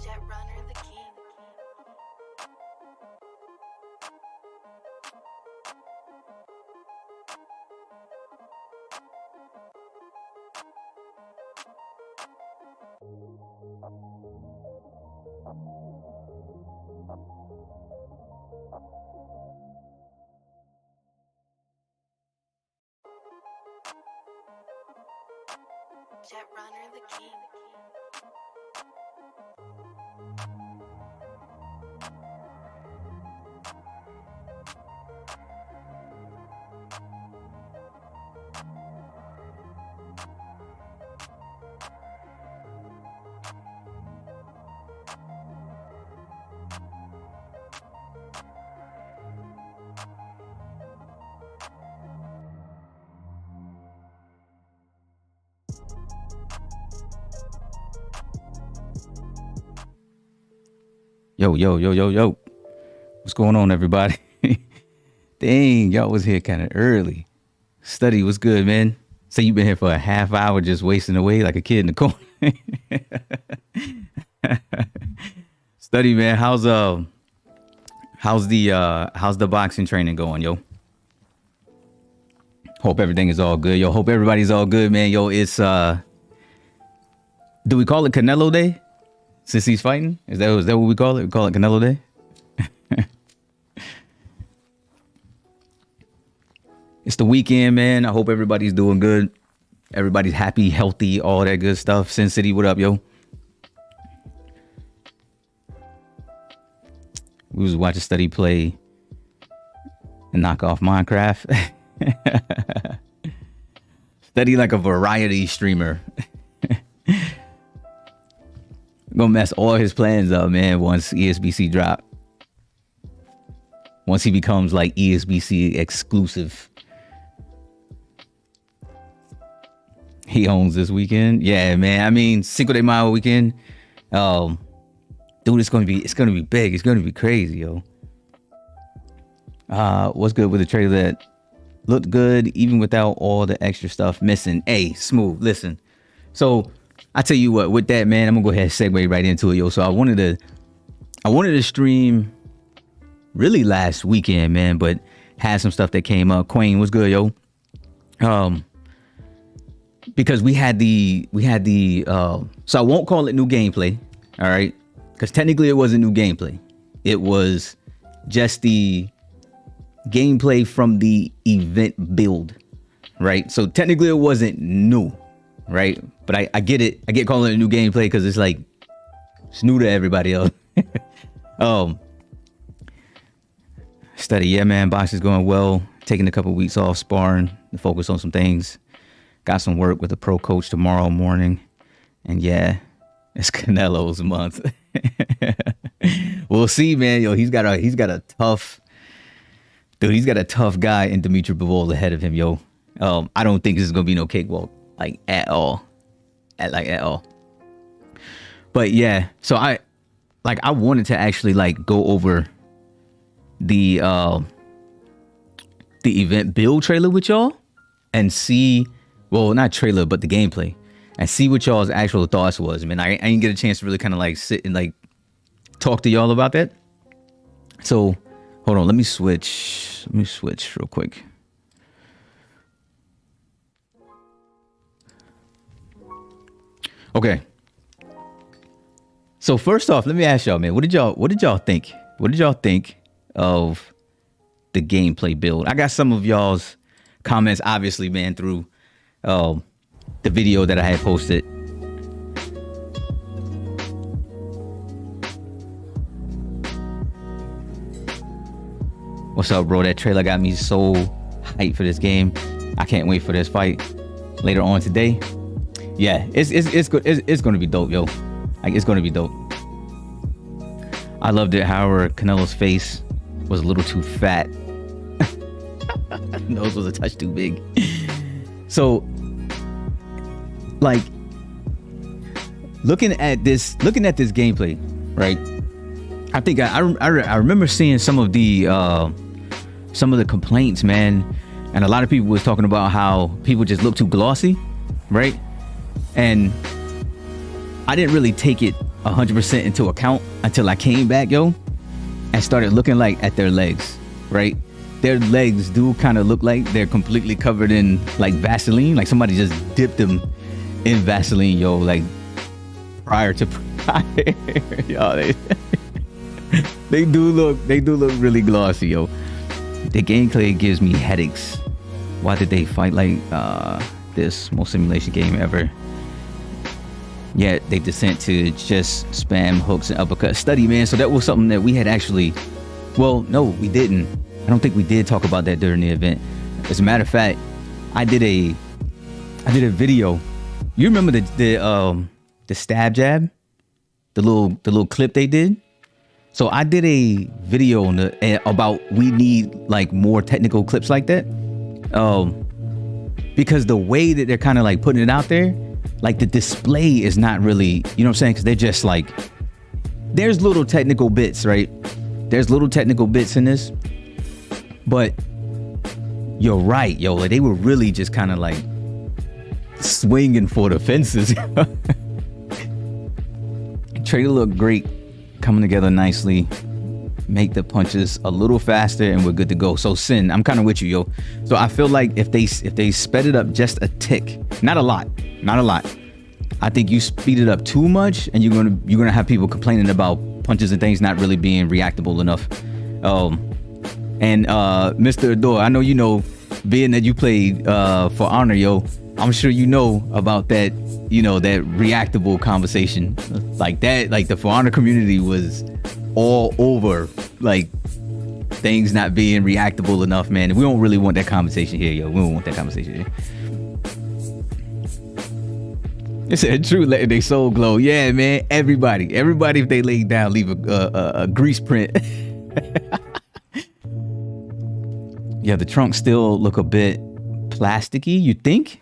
Jet Runner the King. Jet Runner the King. Yo. What's going on, everybody? Dang, y'all was here kind of early. Study was good, man. So you've been here for a half hour just wasting away like a kid in the corner. Study, man. How's the boxing training going, yo? Hope everything is all good. Yo, hope everybody's all good, man. Yo, it's do we call it Canelo Day? Since he's fighting? Is that what we call it? We call it Canelo Day? It's the weekend, man. I hope everybody's doing good. Everybody's happy, healthy, all that good stuff. Sin City, what up, yo? We was watching Study play and knock off Minecraft. Study like a variety streamer. Gonna mess all his plans up, man, once ESBC drop. Once he becomes like ESBC exclusive. He owns this weekend. Yeah, man. I mean, Cinco de Mayo weekend. Dude, it's gonna be big. It's gonna be crazy, yo. What's good with the trailer that looked good even without all the extra stuff missing? Hey, Smooth, listen. So I tell you what, with that, man, I'm gonna go ahead and segue right into it, yo. So I wanted to stream really last weekend, man, but had some stuff that came up. Queen, what's good, yo? Because we had the so I won't call it new gameplay, all right? Because technically it wasn't new gameplay. It was just the gameplay from the event build, right? So technically it wasn't new, right? But I get it. I get calling it a new gameplay because it's like it's new to everybody else. Study, yeah, man. Box is going well. Taking a couple weeks off sparring to focus on some things. Got some work with a pro coach tomorrow morning, and yeah, it's Canelo's month. We'll see, man. Yo, he's got a tough guy in Dimitri Bivol ahead of him, yo. I don't think this is gonna be no cakewalk, like at all. At all. But yeah, so I wanted to actually like go over the event build trailer with y'all and see, well, not trailer, but the gameplay, and see what y'all's actual thoughts was. Man, I didn't get a chance to really kind of like sit and like talk to y'all about that. So hold on, let me switch real quick. Okay. So first off, let me ask y'all, man, what did y'all think? What did y'all think of the gameplay build? I got some of y'all's comments, obviously, man, through the video that I had posted. What's up, bro? That trailer got me so hyped for this game. I can't wait for this fight later on today. Yeah, it's good. It's gonna be dope, yo. Like, it's gonna be dope. I loved it. However, Canelo's face was a little too fat. Nose was a touch too big. So, like, looking at this gameplay, right? I think I remember seeing some of the complaints, man, and a lot of people was talking about how people just look too glossy, right? And I didn't really take it 100% into account until I came back, yo, and started looking like at their legs, right? Their legs do kind of look like they're completely covered in like Vaseline, like somebody just dipped them in Vaseline, yo, like prior to yo, they do look really glossy, yo. The gameplay gives me headaches. Why did they fight like this? Most simulation game ever. Yet they descend to just spam hooks and uppercuts. Study, man. So that was something that we had actually, well, no, we didn't. I don't think we did talk about that during the event. As a matter of fact, I did a video. You remember the stab jab, the little clip they did? So I did a video about we need like more technical clips like that, because the way that they're kind of like putting it out there, like the display is not really, you know what I'm saying? Because they're just like, there's little technical bits, right? There's little technical bits in this, but you're right, yo. Like they were really just kind of like swinging for the fences. Trailer looked great, coming together nicely. Make the punches a little faster and we're good to go. So Sin, I'm kind of with you, yo. So I feel like if they sped it up just a tick, not a lot. I think you speed it up too much and you're gonna have people complaining about punches and things not really being reactable enough. And Mr. Adore, I know you know, being that you played For Honor, yo, I'm sure you know about that, you know, that reactable conversation. Like that, like the For Honor community was all over like things not being reactable enough, man. We don't really want that conversation here, yo. We don't want that conversation here. It said true, letting they soul glow. Yeah, man. Everybody if they lay down, leave a grease print. Yeah, the trunks still look a bit plasticky. You think?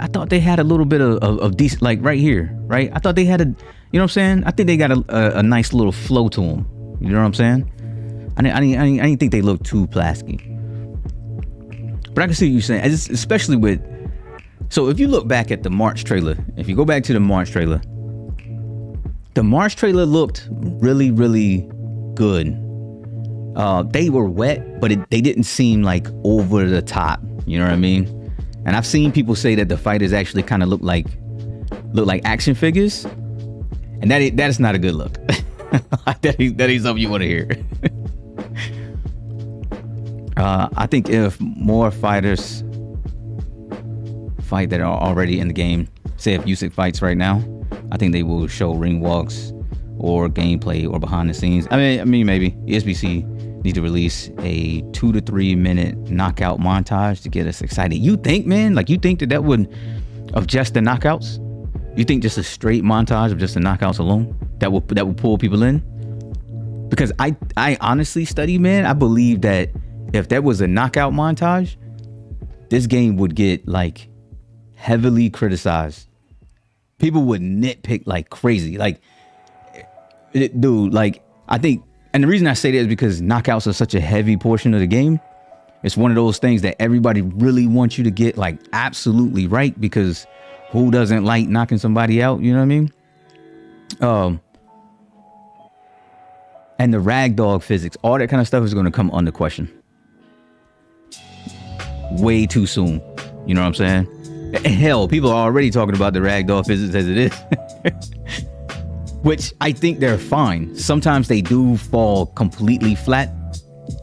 I thought they had a little bit of decent, like right here, right? I thought they had a, you know what I'm saying? I think they got a nice little flow to them. You know what I'm saying? I didn't think they looked too plasticky. But I can see what you're saying, especially with, so if you look back at the March trailer, if you go back to the March trailer looked really, really good. They were wet, but they didn't seem like over the top. You know what I mean? And I've seen people say that the fighters actually kind of look like action figures, and that is not a good look. that ain't something you want to hear. I think if more fighters fight that are already in the game, say if Usyk fights right now, I think they will show ring walks or gameplay or behind the scenes. I mean maybe ESBC need to release a 2 to 3 minute knockout montage to get us excited. You think, man? Like you think that would, of just the knockouts? You think just a straight montage of just the knockouts alone that will pull people in? Because I honestly study, man. I believe that if there was a knockout montage, this game would get like heavily criticized. People would nitpick like crazy. Like, dude, like I think. And the reason I say that is because knockouts are such a heavy portion of the game. It's one of those things that everybody really wants you to get like absolutely right, because who doesn't like knocking somebody out? You know what I mean? And the ragdoll physics, all that kind of stuff is going to come under question way too soon. You know what I'm saying? Hell, people are already talking about the ragdoll physics as it is. Which I think they're fine. Sometimes they do fall completely flat.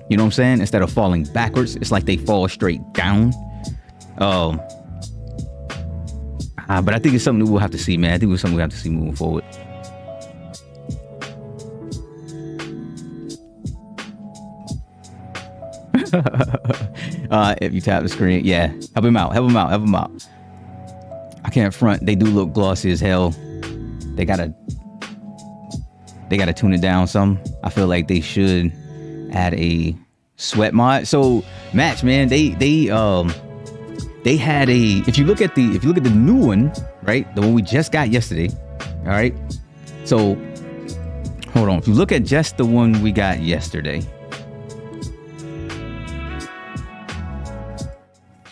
You know what I'm saying? Instead of falling backwards, it's like they fall straight down. But I think it's something we'll have to see, man. I think it's something we'll have to see moving forward. If you tap the screen, yeah. Help him out. I can't front. They do look glossy as hell. They gotta tune it down some. I feel like they should add a sweat mod. So match, man, they had a, if you look at the new one, right, the one we just got yesterday, all right, so hold on, if you look at just the one we got yesterday,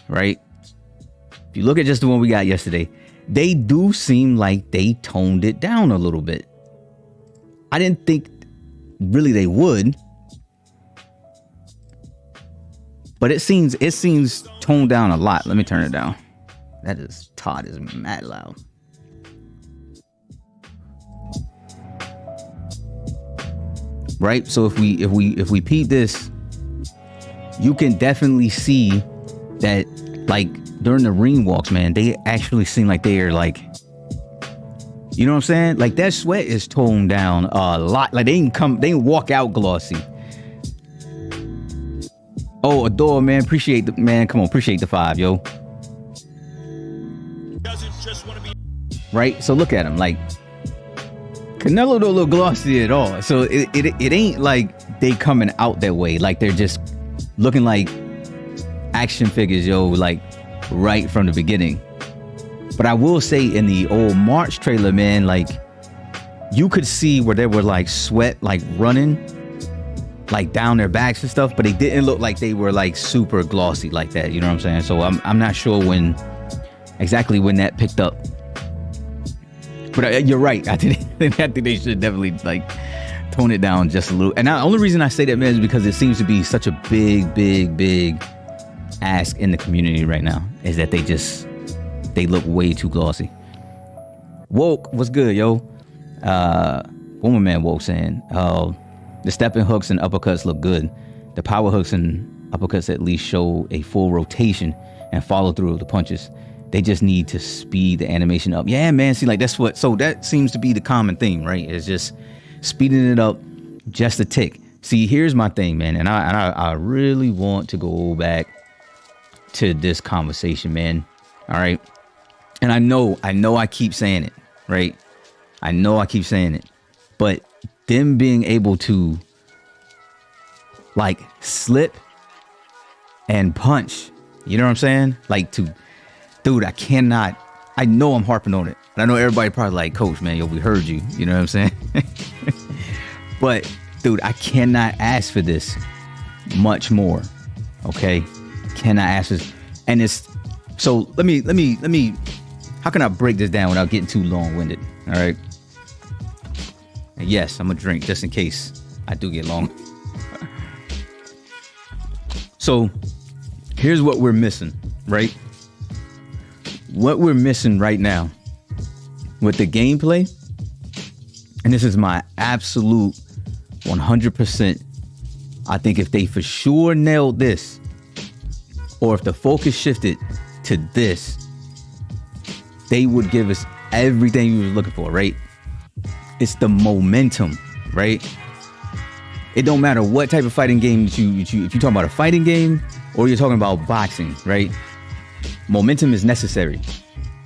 right, if you look at just the one we got yesterday, they do seem like they toned it down a little bit. I didn't think really they would, but it seems toned down a lot. Let me turn it down. Todd is mad loud. Right? So if we peep this, you can definitely see that, like, during the ring walks, man, they actually seem like they are, like, you know what I'm saying? Like, that sweat is toned down a lot. Like, they can walk out glossy. Oh, Adore, man, appreciate the 5, yo. Right? So look at him, like, Canelo don't look glossy at all. So it ain't like they coming out that way. Like, they're just looking like action figures, yo, like right from the beginning. But I will say, in the old March trailer, man, like, you could see where there were like sweat like running like down their backs and stuff, but they didn't look like they were like super glossy like that. You know what I'm saying? So I'm not sure exactly when that picked up. But you're right. I think they should definitely like tone it down just a little. And the only reason I say that, man, is because it seems to be such a big ask in the community right now, is that they look way too glossy. Woke, what's good, yo? Woman Man Woke saying, the stepping hooks and uppercuts look good. The power hooks and uppercuts at least show a full rotation and follow through of the punches. They just need to speed the animation up. Yeah, man. See, like, so that seems to be the common theme, right? It's just speeding it up just a tick. See, here's my thing, man. And I really want to go back to this conversation, man. All right. And I know I keep saying it, right? I know I keep saying it, but them being able to like slip and punch, you know what I'm saying? Like, dude, I know I'm harping on it. And I know everybody probably like, Coach, man, yo, we heard you. You know what I'm saying? But, dude, I cannot ask for this much more. Okay? Cannot ask this. And so let me, how can I break this down without getting too long-winded? All right? And yes, I'm going to drink just in case I do get long. So here's what we're missing, right? What we're missing right now with the gameplay, and this is my absolute 100%, I think if they for sure nailed this, or if the focus shifted to this, they would give us everything we were looking for, right? It's the momentum, right? It don't matter what type of fighting game if you're talking about a fighting game or you're talking about boxing, right? Momentum is necessary.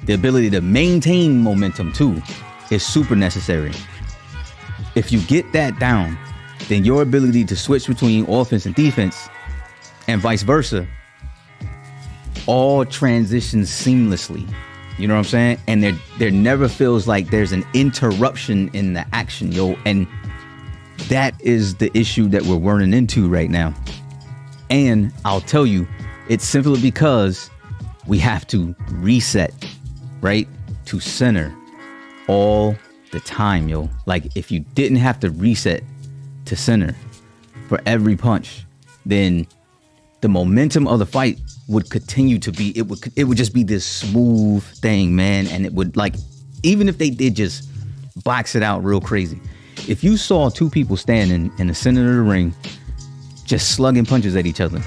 The ability to maintain momentum too is super necessary. If you get that down, then your ability to switch between offense and defense and vice versa all transitions seamlessly. You know what I'm saying? And there never feels like there's an interruption in the action, yo. And that is the issue that we're running into right now. And I'll tell you, it's simply because we have to reset, right? To center all the time, yo. Like, if you didn't have to reset to center for every punch, then the momentum of the fight would continue to be, it would just be this smooth thing, man. And it would, like, even if they did just box it out real crazy, if you saw two people standing in the center of the ring just slugging punches at each other,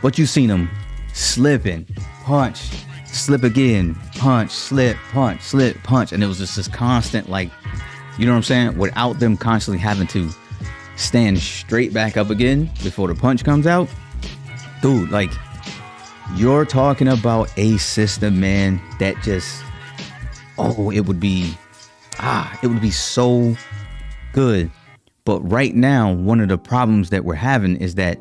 but you seen them slipping, punch, slip again, punch, slip, punch, and it was just this constant, like, you know what I'm saying, without them constantly having to stand straight back up again before the punch comes out. Dude, like, you're talking about a system, man, that just, it would be so good. But right now, one of the problems that we're having is that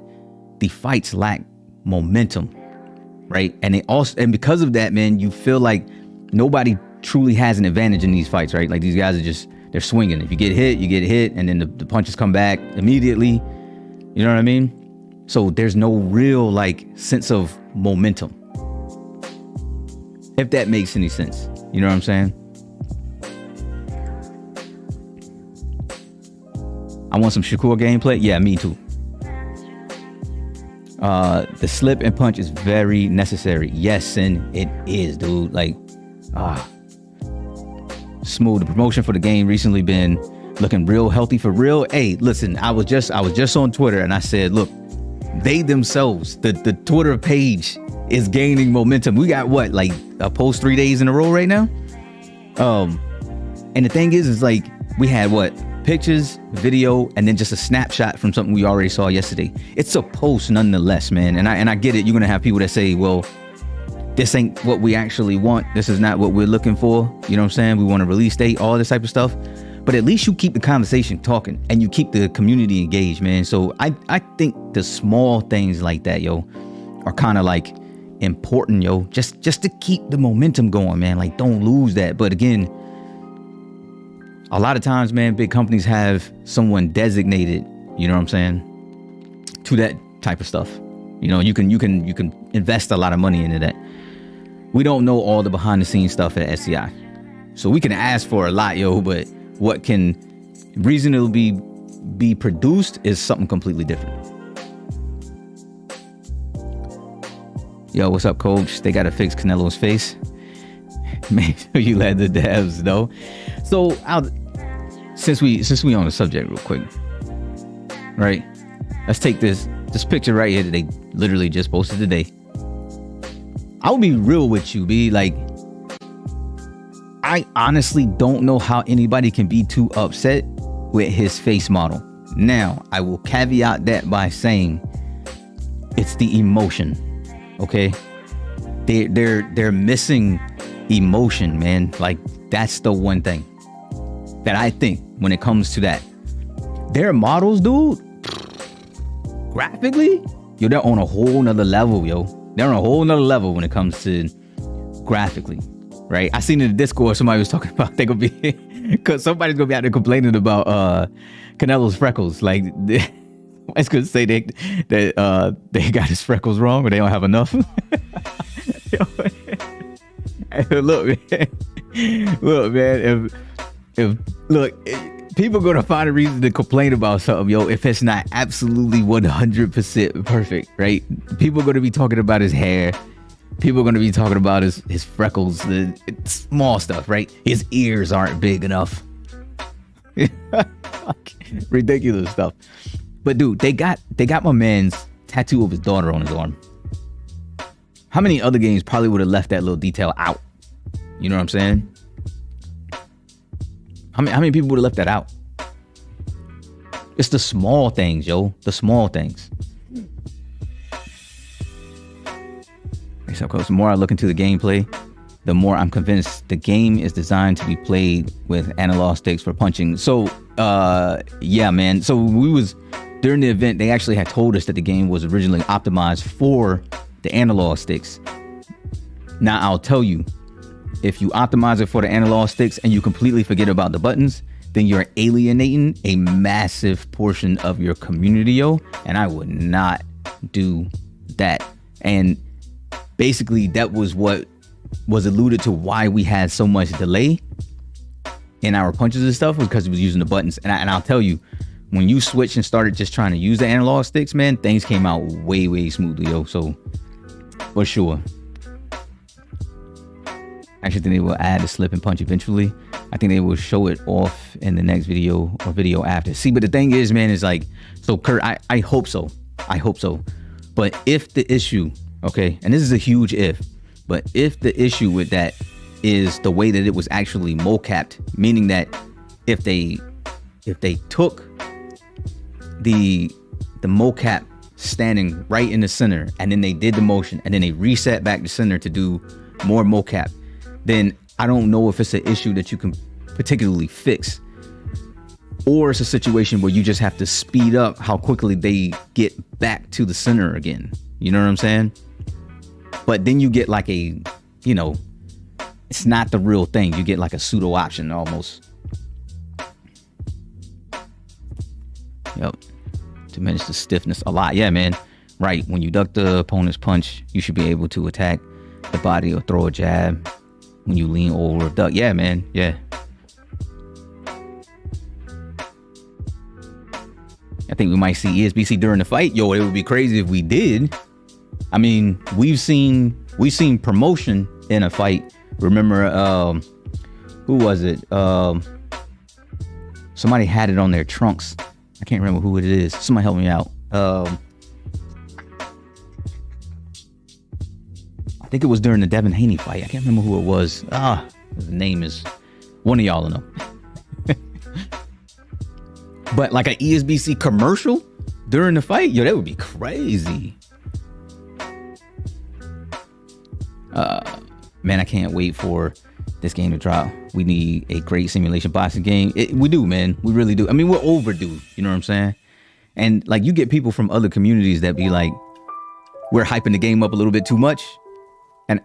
the fights lack momentum, right? And because of that, man, you feel like nobody truly has an advantage in these fights, right? Like, these guys are they're swinging. If you get hit, you get hit, and then the punches come back immediately. You know what I mean? So there's no real, like, sense of momentum, if that makes any sense. You know what I'm saying? I want some Shakur gameplay. Yeah, me too. The slip and punch is very necessary. Yes, and it is, dude. Like, smooth. The promotion for the game recently been looking real healthy for real. Hey, listen, I was just on Twitter and I said, look, they themselves, the Twitter page is gaining momentum. We got what, like a post 3 days in a row right now? And the thing is like we had what? Pictures, video, and then just a snapshot from something we already saw yesterday. It's a post nonetheless, man. And I get it. You're gonna have people that say, well, this ain't what we actually want. This is not what we're looking for. You know what I'm saying? We want a release date, all this type of stuff. But at least you keep the conversation talking and you keep the community engaged, man. So I think the small things like that, yo, are kind of like important, yo. Just to keep the momentum going, man. Like, don't lose that. But again, a lot of times, man, big companies have someone designated, you know what I'm saying, to that type of stuff. You know, you can invest a lot of money into that. We don't know all the behind the scenes stuff at SCI. So we can ask for a lot, yo, but what can reasonably be produced is something completely different. Yo, what's up, coach? They got to fix Canelo's face. Make sure you let the devs know. So since we on the subject real quick, right? Let's take this picture right here that they literally just posted today. I'll be real with you, B. Like, I honestly don't know how anybody can be too upset with his face model. Now, I will caveat that by saying it's the emotion. Okay, they're missing emotion, man. Like, that's the one thing that I think when it comes to that. Their models, dude, graphically, yo, they're on a whole nother level, yo. They're on a whole nother level when it comes to graphically, right? I seen in the Discord somebody was talking about they gonna be because somebody's gonna be out there complaining about Canelo's freckles. Like, I was gonna say they got his freckles wrong or they don't have enough. Look, man, if people gonna find a reason to complain about something, yo, if it's not absolutely 100% perfect, right? People are gonna be talking about his hair. People are gonna be talking about his freckles, the small stuff, right? His ears aren't big enough. Ridiculous stuff. But dude, they got my man's tattoo of his daughter on his arm. How many other games probably would have left that little detail out? You know what I'm saying? How many people would have left that out? It's the small things, yo. The small things. So, the more I look into the gameplay, the more I'm convinced the game is designed to be played with analog sticks for punching. So, yeah, man. So during the event, they actually had told us that the game was originally optimized for the analog sticks. Now, I'll tell you, if you optimize it for the analog sticks and you completely forget about the buttons, then you're alienating a massive portion of your community, yo. And I would not do that. And basically, that was what was alluded to why we had so much delay in our punches and stuff, was because it was using the buttons. And I'll tell you, when you switch and started just trying to use the analog sticks, man, things came out way, way smoothly, yo. So, for sure. I actually think they will add the slip and punch eventually. I think they will show it off in the next video or video after. See, but the thing is, man, is like, so Kurt, I hope so. I hope so. But if the issue, okay, and this is a huge if, but if the issue with that is the way that it was actually mocapped, meaning that if they took the mocap standing right in the center and then they did the motion and then they reset back the center to do more mocap, then I don't know if it's an issue that you can particularly fix, or it's a situation where you just have to speed up how quickly they get back to the center again. You know what I'm saying? But then you get like a, you know, it's not the real thing. You get like a pseudo option almost. Yep. Diminish the stiffness a lot. Yeah, man. Right. When you duck the opponent's punch, you should be able to attack the body or throw a jab. when you lean over a duck. Yeah, man. Yeah. I think we might see ESBC during the fight. Yo, it would be crazy if we did. I mean, we've seen promotion in a fight. Remember, who was it? Somebody had it on their trunks. I can't remember who it is. Somebody help me out. I think it was during the Devin Haney fight. I can't remember who it was. The name is one of y'all will know. But like an ESBC commercial during the fight, yo, that would be crazy. Man, I can't wait for this game to drop. We need a great simulation boxing game. We do, man. We really do. I mean, we're overdue. You know what I'm saying? And like, you get people from other communities that be like, we're hyping the game up a little bit too much. And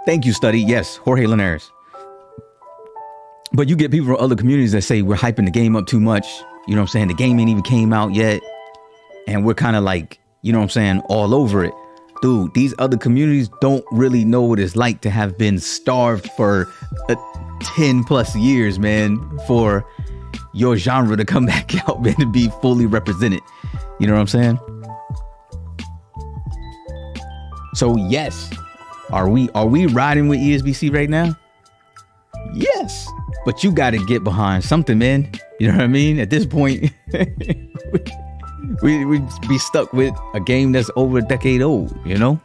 thank you, Study. Yes, Jorge Linares. But you get people from other communities that say we're hyping the game up too much. You know what I'm saying? The game ain't even came out yet. And we're kind of like, you know what I'm saying, all over it. Dude, these other communities don't really know what it's like to have been starved for 10 plus years, man, for your genre to come back out, man, to be fully represented. You know what I'm saying? So yes, are we riding with ESBC right now? Yes, but you got to get behind something, man. You know what I mean? At this point, we be stuck with a game that's over a decade old, you know?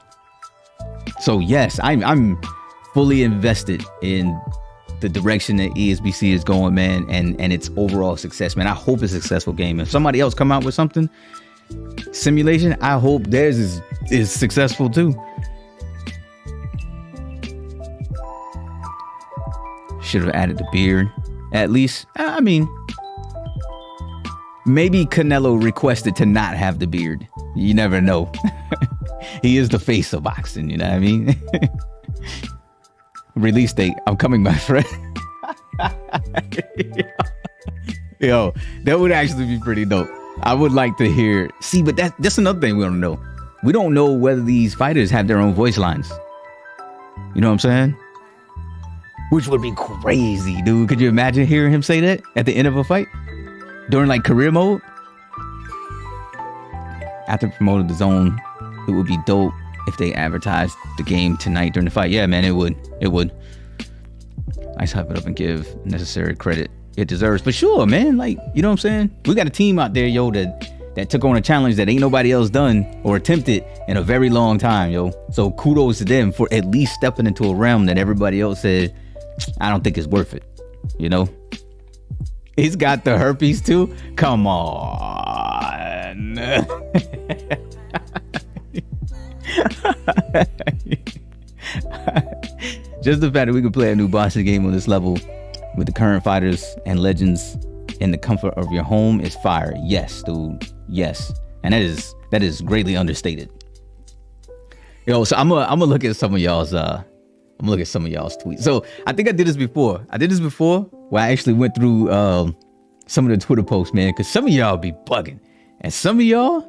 So yes, I'm fully invested in the direction that ESBC is going, man, and its overall success, man. I hope it's a successful game. If somebody else come out with something, simulation, I hope theirs is successful too. Should have added the beard, at least. I mean, maybe Canelo requested to not have the beard. You never know. He is the face of boxing, you know what I mean? Release date, I'm coming, my friend. Yo, that would actually be pretty dope. I would like to hear. See, but that's another thing we don't know. We don't know whether these fighters have their own voice lines. You know what I'm saying? Which would be crazy, dude. Could you imagine hearing him say that at the end of a fight? During like career mode? After promoted the zone, it would be dope if they advertised the game tonight during the fight. Yeah, man, it would. It would. Nice, hype it up and give necessary credit it deserves. For sure, man. Like, you know what I'm saying? We got a team out there, yo, that took on a challenge that ain't nobody else done or attempted in a very long time, yo. So kudos to them for at least stepping into a realm that everybody else said, I don't think it's worth it, you know? He's got the herpes too? Come on. Just the fact that we can play a new boxing game on this level with the current fighters and legends in the comfort of your home is fire. Yes, dude. Yes. And that is greatly understated. Yo, so I'm gonna look at some of y'all's tweets. So I think I did this before. Where I actually went through some of the Twitter posts, man, because some of y'all be bugging, and some of y'all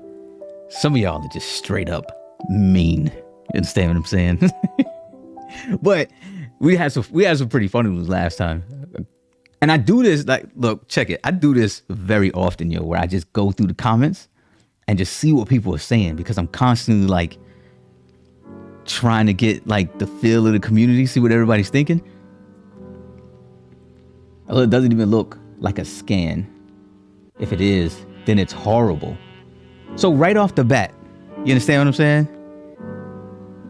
are just straight up mean. You understand what I'm saying? But we had some pretty funny ones last time. And I do this, like, look, check it. I do this very often, yo, where I just go through the comments and just see what people are saying, because I'm constantly like trying to get like the feel of the community, see what everybody's thinking. It doesn't even look like a scan. If it is, then it's horrible. So right off the bat, you understand what I'm saying?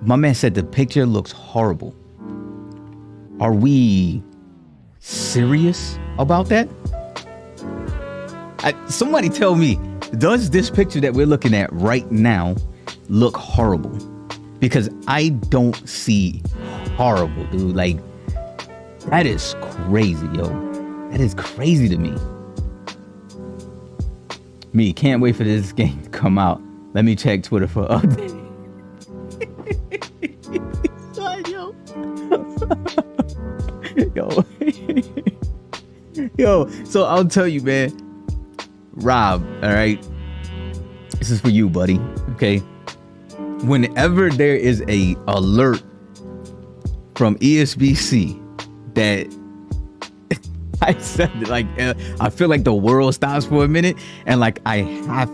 My man said the picture looks horrible. Are we serious about that? Somebody tell me, does this picture that we're looking at right now look horrible? Because I don't see horrible, dude. Like, that is crazy, yo. That is crazy to me. Me, can't wait for this game to come out. Let me check Twitter for updates. Yo, so I'll tell you, man. Rob, all right? This is for you, buddy, okay? Whenever there is a alert from ESBC that I said, like, I feel like the world stops for a minute and like I have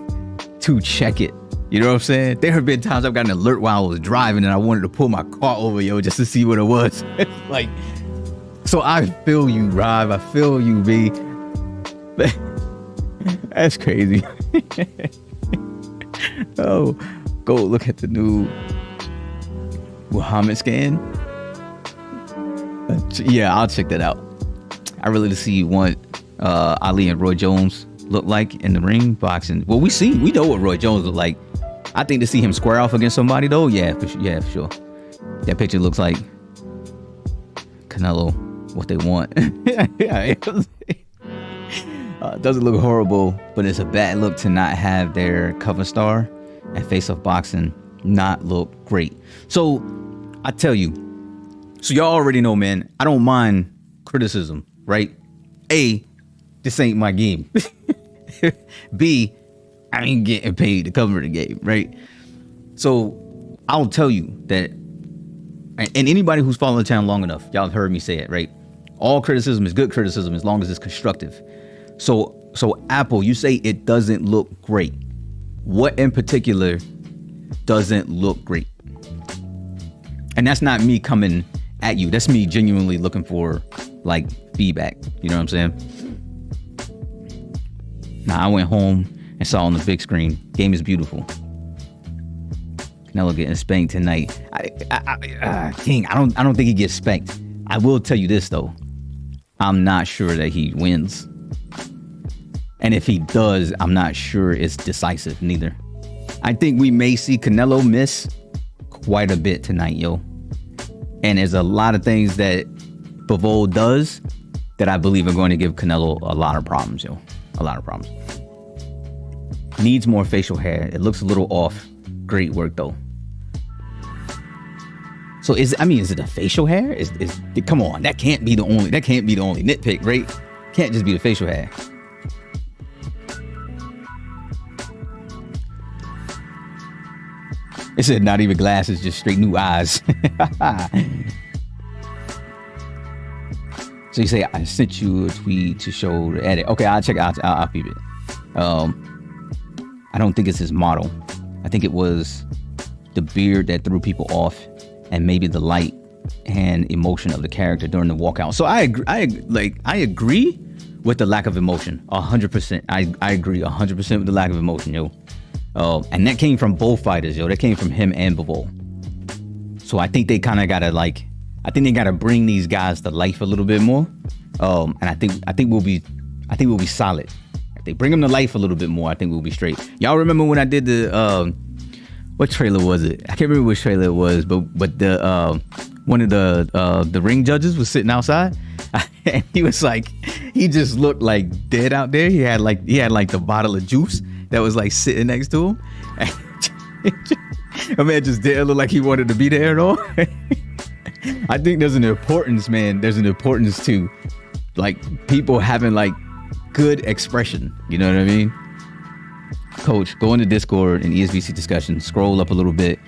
to check it. You know what I'm saying? There have been times I've gotten an alert while I was driving and I wanted to pull my car over, yo, just to see what it was. Like, so I feel you, Rob. I feel you, B. That's crazy. Oh, go look at the new Muhammad scan. Yeah, I'll check that out. I really see what Ali and Roy Jones look like in the ring boxing. Well, we know what Roy Jones look like. I think to see him square off against somebody though, yeah, for sure. That picture looks like Canelo, what they want. Yeah, doesn't look horrible, but it's a bad look to not have their cover star at Face Off Boxing not look great. So I tell you, so y'all already know, man, I don't mind criticism, right? A, this ain't my game. B, I ain't getting paid to cover the game, right? So I'll tell you that, and anybody who's followed the channel long enough, y'all have heard me say it, right? All criticism is good criticism as long as it's constructive. So Apple, you say it doesn't look great. What in particular doesn't look great? And that's not me coming at you. That's me genuinely looking for like feedback. You know what I'm saying? Now I went home and saw on the big screen, game is beautiful. Canelo getting spanked tonight. King, I don't think he gets spanked. I will tell you this though. I'm not sure that he wins. And if he does, I'm not sure it's decisive neither. I think we may see Canelo miss quite a bit tonight, yo. And there's a lot of things that Bivol does that I believe are going to give Canelo a lot of problems, yo. A lot of problems. Needs more facial hair. It looks a little off. Great work though. So is it a facial hair? Is come on, that can't be the only nitpick, right? Can't just be the facial hair. It said not even glasses, just straight new eyes. So you say I sent you a tweet to show the edit. Okay, I'll check it out. I'll peep it. I don't think it's his model. I think it was the beard that threw people off, and maybe the light and emotion of the character during the walkout. So I agree with the lack of emotion. 100%. I agree 100% with the lack of emotion, yo. And that came from both fighters, yo. That came from him and Bivol. So I think they kind of gotta bring these guys to life a little bit more. And I think we'll be solid. If they bring them to life a little bit more, I think we'll be straight. Y'all remember when I did the what trailer was it? I can't remember which trailer it was, but the one of the ring judges was sitting outside. And he was like, he just looked like dead out there. He had like the bottle of juice that was like sitting next to him. A man just didn't look like he wanted to be there at all. I think there's an importance, man. There's an importance to like people having like good expression. You know what I mean? Coach, go into Discord and ESBC discussion, scroll up a little bit.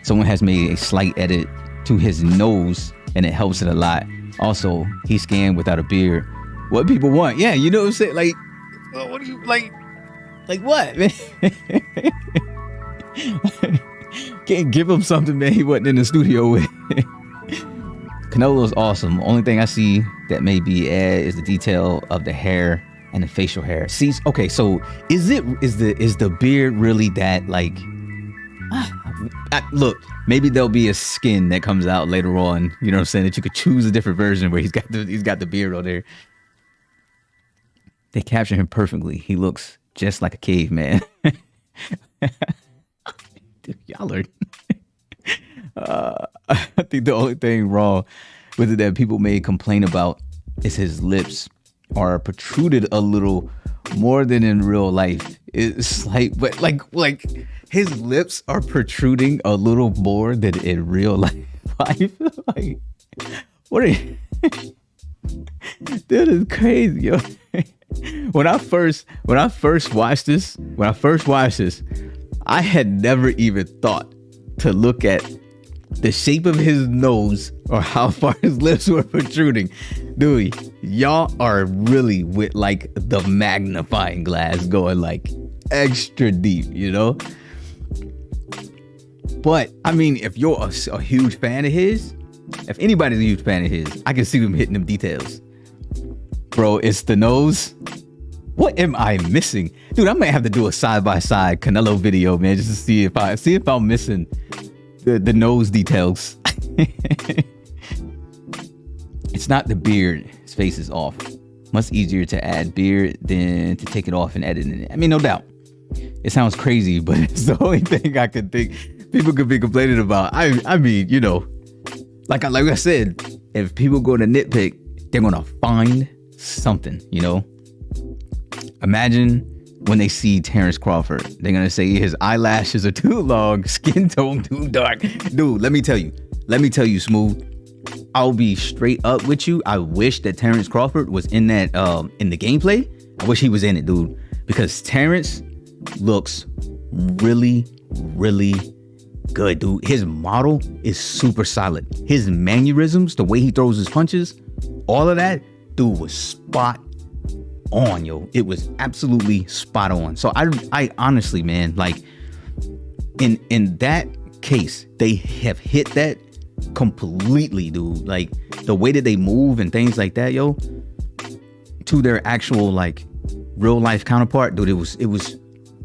Someone has made a slight edit to his nose and it helps it a lot. Also, he scanned without a beard. What people want. Yeah, you know what I'm saying? Like, what do you like what, man? Can't give him something, man, he wasn't in the studio with. Canelo's awesome. Only thing I see that may be add is the detail of the hair and the facial hair. See, okay, so is the beard really that like? Look, maybe there'll be a skin that comes out later on. You know what I'm saying? That you could choose a different version where he's got the beard on there. They capture him perfectly. He looks just like a caveman. Dude, y'all are. I think the only thing wrong with it that people may complain about is his lips are protruded a little more than in real life. It's like, but like his lips are protruding a little more than in real life. Like, what are you? That is crazy, yo. When I first watched this, I had never even thought to look at the shape of his nose or how far his lips were protruding. Dude, y'all are really with like the magnifying glass going like extra deep, you know? But I mean, if you're a huge fan of his, if anybody's a huge fan of his, I can see them hitting them details. Bro, it's the nose. What am I missing? Dude, I might have to do a side-by-side Canelo video, man, just to see if I'm missing the nose details. It's not the beard. His face is off. Much easier to add beard than to take it off and edit it. I mean, no doubt. It sounds crazy, but it's the only thing I could think people could be complaining about. I mean, you know, like I said, if people go to nitpick, they're gonna find something, you know. Imagine when they see Terrence Crawford, they're gonna say his eyelashes are too long, skin tone too dark. Dude, let me tell you, Smooth. I'll be straight up with you. I wish that Terrence Crawford was in that in the gameplay. I wish he was in it, dude, because Terrence looks really, really good, dude. His model is super solid. His mannerisms, the way he throws his punches, all of that, dude, was spot on, yo. It was absolutely spot on. So I honestly, man, like in that case, they have hit that completely, dude. Like the way that they move and things like that, yo, to their actual like real life counterpart, dude, it was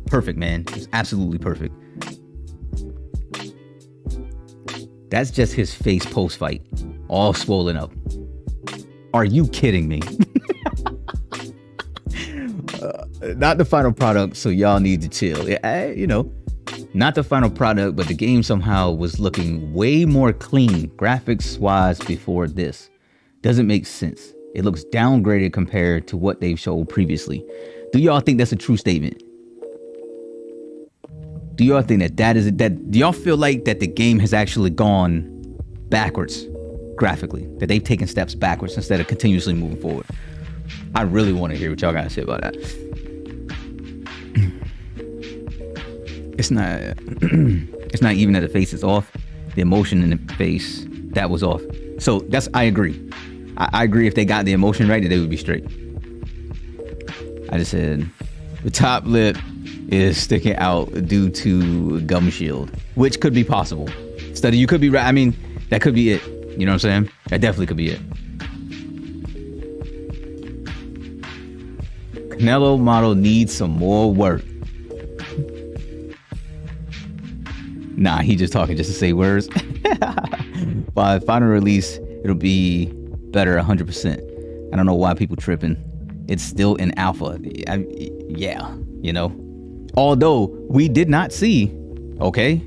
perfect, man. It was absolutely perfect. That's just his face post fight, all swollen up. Are you kidding me? Not the final product, so y'all need to chill. You know, not the final product, but the game somehow was looking way more clean graphics wise before this. Doesn't make sense. It looks downgraded compared to what they've showed previously. Do y'all think that's a true statement? Do y'all think do y'all feel like that the game has actually gone backwards graphically, that they've taken steps backwards instead of continuously moving forward? I really want to hear what y'all got to say about that. It's not even that the face is off. The emotion in the face, that was off. So I agree. I agree, if they got the emotion right, that they would be straight. I just said the top lip is sticking out due to gum shield, which could be possible. Study, you could be right. I mean, that could be it. You know what I'm saying? That definitely could be it. Canelo model needs some more work. Nah, he just talking just to say words. By final release, it'll be better 100%. I don't know why people tripping. It's still in alpha. Yeah, you know. Although we did not see, okay.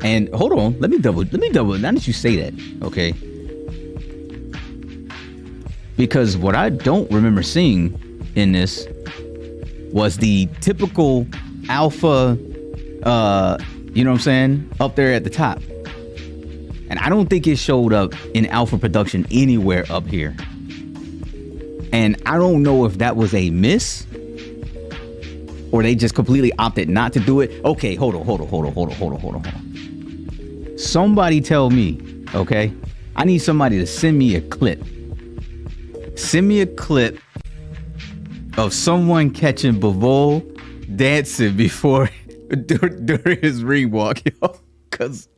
And hold on, let me double. Now that you say that, okay. Because what I don't remember seeing in this was the typical alpha, you know what I'm saying, up there at the top. And I don't think it showed up in alpha production anywhere up here. And I don't know if that was a miss or they just completely opted not to do it. Okay, hold on. Somebody tell me, okay? I need somebody to send me a clip. Send me a clip of someone catching Bivol dancing before during his ring walk, yo. Cause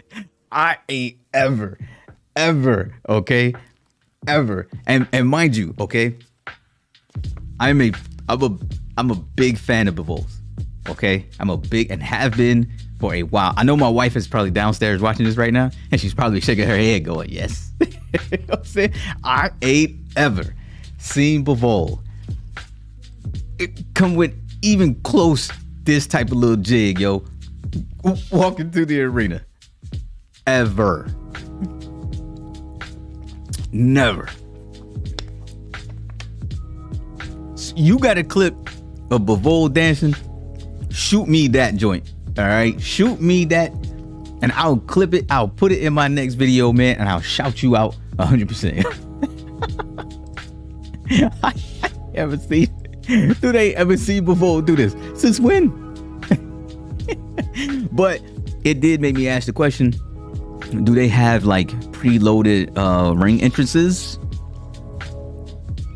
I ain't ever, okay, ever. And mind you, okay, I'm a big fan of Bivol's. Okay, I'm a big and have been for a while. I know my wife is probably downstairs watching this right now, and she's probably shaking her head, going, "Yes." You know what I'm saying? I ain't ever seen Bivol come with even close this type of little jig, yo, walking through the arena. Ever. Never. You got a clip of Bivol dancing? Shoot me that joint. All right, shoot me that, and I'll clip it. I'll put it in my next video, man, and I'll shout you out 100%. I ever seen? Do they ever see Bivol do this? Since when? But it did make me ask the question: do they have like preloaded ring entrances?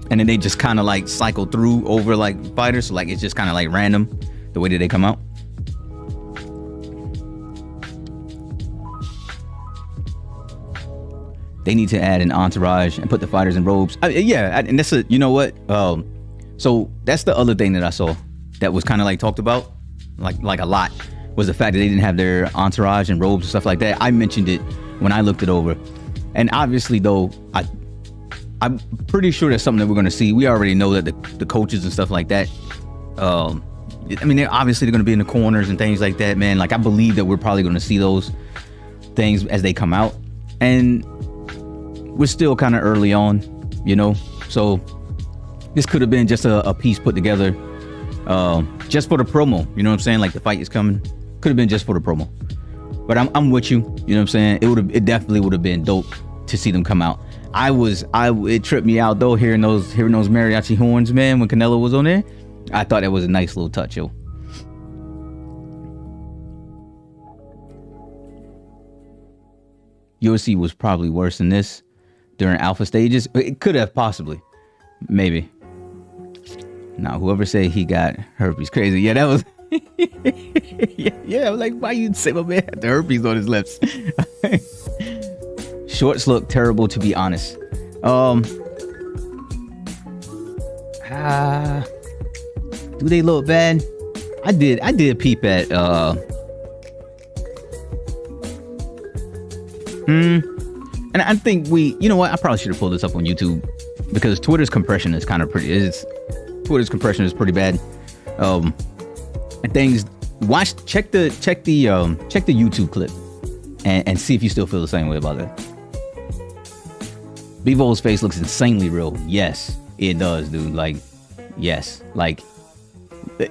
And then they just kind of like cycle through over like fighters. So like it's just kind of like random the way that they come out. They need to add an entourage and put the fighters in robes. And that's you know what? So that's the other thing that I saw that was kind of like talked about, like a lot, was the fact that they didn't have their entourage and robes and stuff like that. I mentioned it when I looked it over, and obviously though, I'm pretty sure that's something that we're going to see. We already know that the coaches and stuff like that. I mean, they're obviously going to be in the corners and things like that, man. Like I believe that we're probably going to see those things as they come out, and we're still kind of early on, you know. So this could have been just a piece put together just for the promo, you know what I'm saying? Like the fight is coming, could have been just for the promo. But I'm with you, you know what I'm saying? It definitely would have been dope to see them come out. It tripped me out though, hearing those mariachi horns, man, when Canelo was on there. I thought that was a nice little touch, yo. UFC was probably worse than this during alpha stages. It could have possibly, maybe. Now, whoever said he got herpes crazy, yeah, that was yeah. I was like, why you say my man had the herpes on his lips? Shorts look terrible, to be honest. Do they look bad? I did peep at and I think you know what? I probably should have pulled this up on YouTube because Twitter's compression is kind of pretty. Twitter's compression is pretty bad. And things. Check the YouTube clip and see if you still feel the same way about that. Bivol's face looks insanely real. Yes, it does, dude. Like, yes, like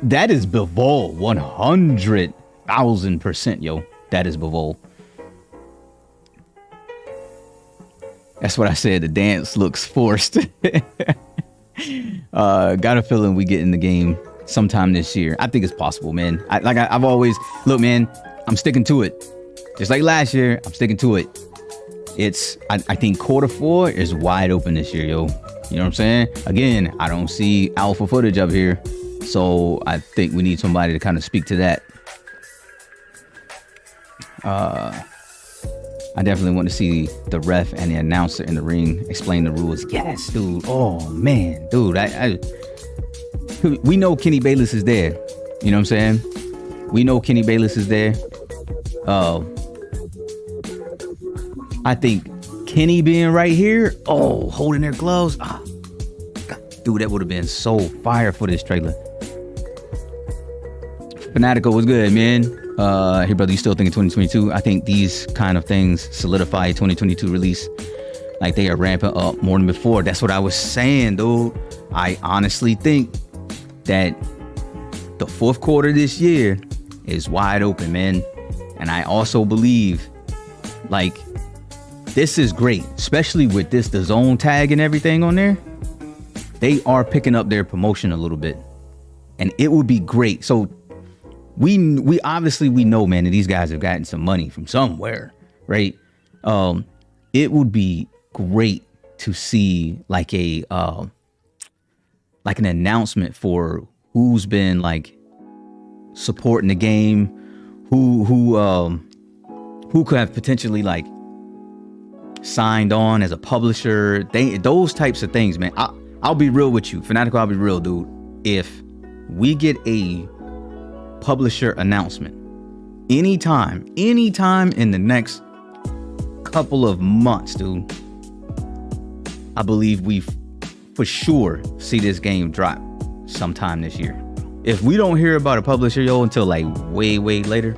that is Bivol 100,000%, yo. That is Bivol. That's what I said. The dance looks forced. Got a feeling we get in the game sometime this year. I think it's possible, man. I've always look, man. I'm sticking to it. Just like last year, I'm sticking to it. I think Q4 is wide open this year, yo. You know what I'm saying? Again, I don't see alpha footage up here, so I think we need somebody to kind of speak to that. I definitely want to see the ref and the announcer in the ring explain the rules. Yes, dude. Oh man, dude. We know Kenny Bayless is there. You know what I'm saying? We know Kenny Bayless is there. I think Kenny being right here, holding their gloves. Dude, that would have been so fire for this trailer. Fanatical was good, man. Hey, brother, you still thinking 2022? I think these kind of things solidify 2022 release. Like they are ramping up more than before. That's what I was saying, dude. I honestly think that the fourth quarter this year is wide open, man. And I also believe, like, this is great, especially with the zone tag and everything on there. They are picking up their promotion a little bit, and it would be great. So we obviously know, man, that these guys have gotten some money from somewhere, right? It would be great to see like an announcement for who's been like supporting the game, who could have potentially like signed on as a publisher. Those types of things, man. I'll be real with you, Fanatical. I'll be real, dude. If we get a publisher announcement anytime in the next couple of months, dude, I believe we for sure see this game drop sometime this year. If we don't hear about a publisher, yo, until like way later,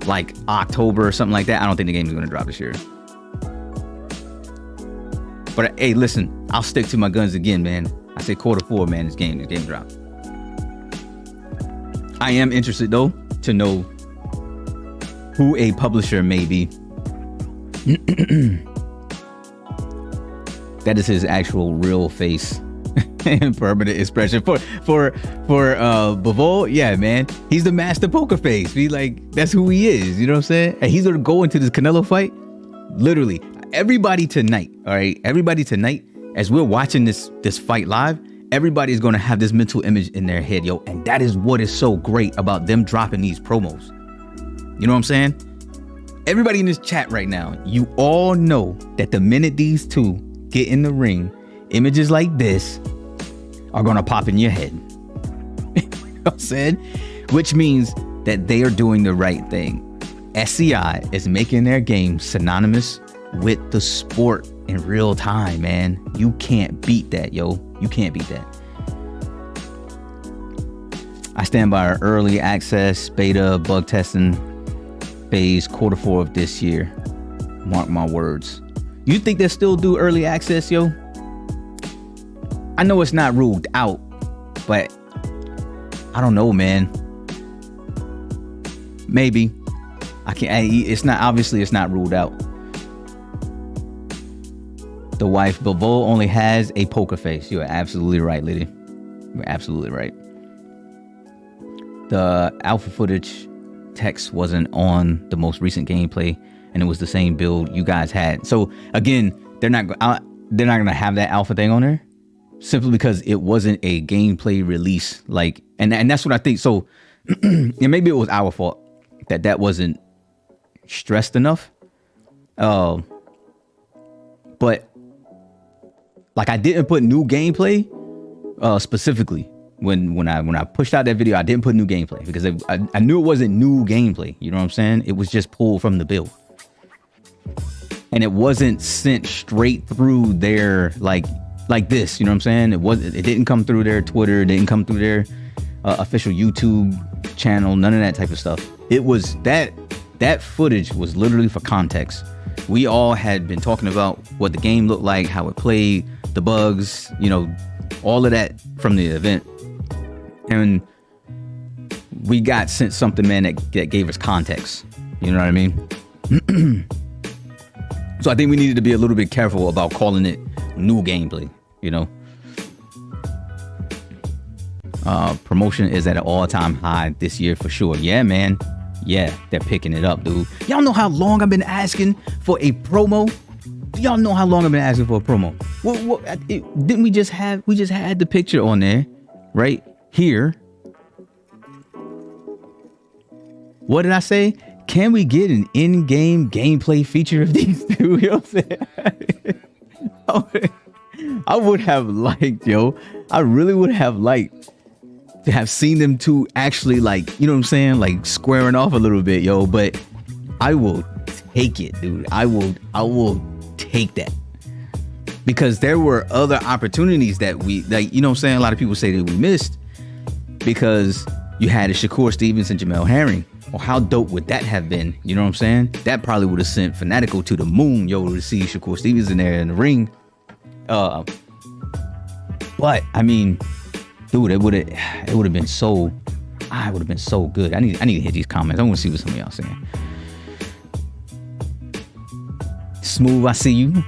like October or something like that, I don't think the game is going to drop this year. But hey, listen, I'll stick to my guns again, man. I say Q4, man. This game drop. I am interested though to know who a publisher may be. That is his actual real face. Permanent expression for Bivol. Yeah, man, he's the master poker face. He like, that's who he is. You know what I'm saying? And he's gonna go into this Canelo fight. Literally, everybody tonight. All right, everybody tonight, as we're watching this fight live, everybody's gonna have this mental image in their head, yo. And that is what is so great about them dropping these promos. You know what I'm saying? Everybody in this chat right now, you all know that the minute these two get in the ring, images like this are gonna pop in your head. You know what I'm saying? Which means that they are doing the right thing. SCI is making their game synonymous with the sport in real time, man. You can't beat that, yo. You can't beat that. I stand by our early access, beta, bug testing phase, Q4 of this year. Mark my words. You think they still do early access, yo? I know it's not ruled out, but I don't know, man. Maybe. I can't. It's not. Obviously, it's not ruled out. The wife, Bivol, only has a poker face. You're absolutely right, lady. You're absolutely right. The alpha footage text wasn't on the most recent gameplay, and it was the same build you guys had. So again, they're not gonna have that alpha thing on there simply because it wasn't a gameplay release. Like, and that's what I think. So and maybe it was our fault that wasn't stressed enough. But like, I didn't put new gameplay specifically. When I pushed out that video, I didn't put new gameplay because I knew it wasn't new gameplay. You know what I'm saying? It was just pulled from the build, and it wasn't sent straight through their like this. You know what I'm saying? It didn't come through their Twitter. It didn't come through their official YouTube channel. None of that type of stuff. It was that footage was literally for context. We all had been talking about what the game looked like, how it played, the bugs, you know, all of that from the event. And we got sent something, man, that gave us context. You know what I mean? So I think we needed to be a little bit careful about calling it new gameplay, you know? Promotion is at an all-time high this year for sure. Yeah, man. Yeah, they're picking it up, dude. Y'all know how long I've been asking for a promo? Do y'all know how long I've been asking for a promo? Didn't we just had the picture on there, right? Here. What did I say? Can we get an in-game gameplay feature of these two? You know what I'm saying? I would have liked, yo. I really would have liked to have seen them two actually, like, you know what I'm saying? Like squaring off a little bit, yo. But I will take it, dude. I will take that. Because there were other opportunities that we, like, you know what I'm saying? A lot of people say that we missed because you had a Shakur Stevens and Jamel Herring. Well, how dope would that have been? You know what I'm saying? That probably would have sent Fanatical to the moon, yo, to see Shakur Stevens in there in the ring. But I mean, dude, it would have been so. It would have been so good. I need to hit these comments. I want to see what some of y'all saying. Smooth, I see you.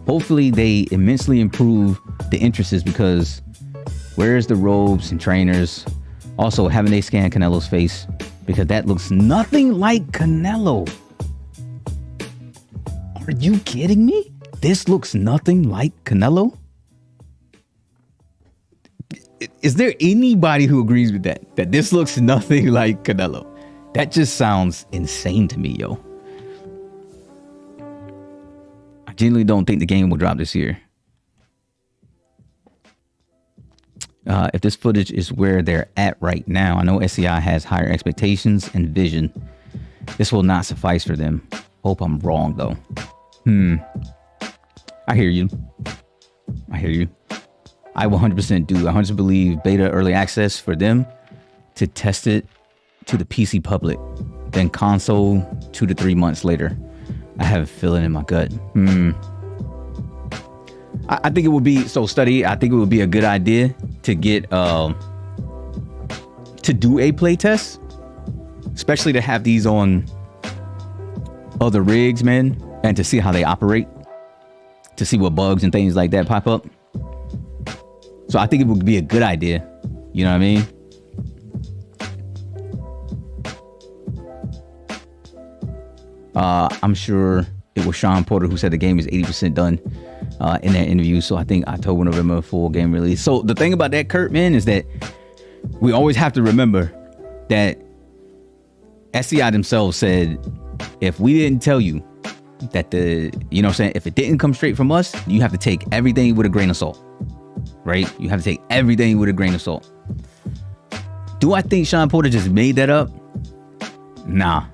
Hopefully they immensely improve the entrances, because where's the robes and trainers? Also, haven't they scanned Canelo's face? Because that looks nothing like Canelo. Are you kidding me? This looks nothing like Canelo? Is there anybody who agrees with that? That this looks nothing like Canelo? That just sounds insane to me, yo. I genuinely don't think the game will drop this year. If this footage is where they're at right now, I know SCI has higher expectations and vision. This will not suffice for them. Hope I'm wrong, though. I hear you. I 100% do. I 100% believe beta early access for them to test it to the PC public, then console 2 to 3 months later. I have a feeling in my gut. I think it would be Study. I think it would be a good idea to get to do a play test, especially to have these on other rigs, man, and to see how they operate, to see what bugs and things like that pop up. So I think it would be a good idea. You know what I mean? I'm sure it was Sean Porter who said the game is 80% done in that interview. So I think October, November, full game release. So the thing about that, Kurt, man, is that we always have to remember that SCI themselves said, if we didn't tell you that you know what I'm saying, if it didn't come straight from us, you have to take everything with a grain of salt, right? You have to take everything with a grain of salt. Do I think Sean Porter just made that up? Nah.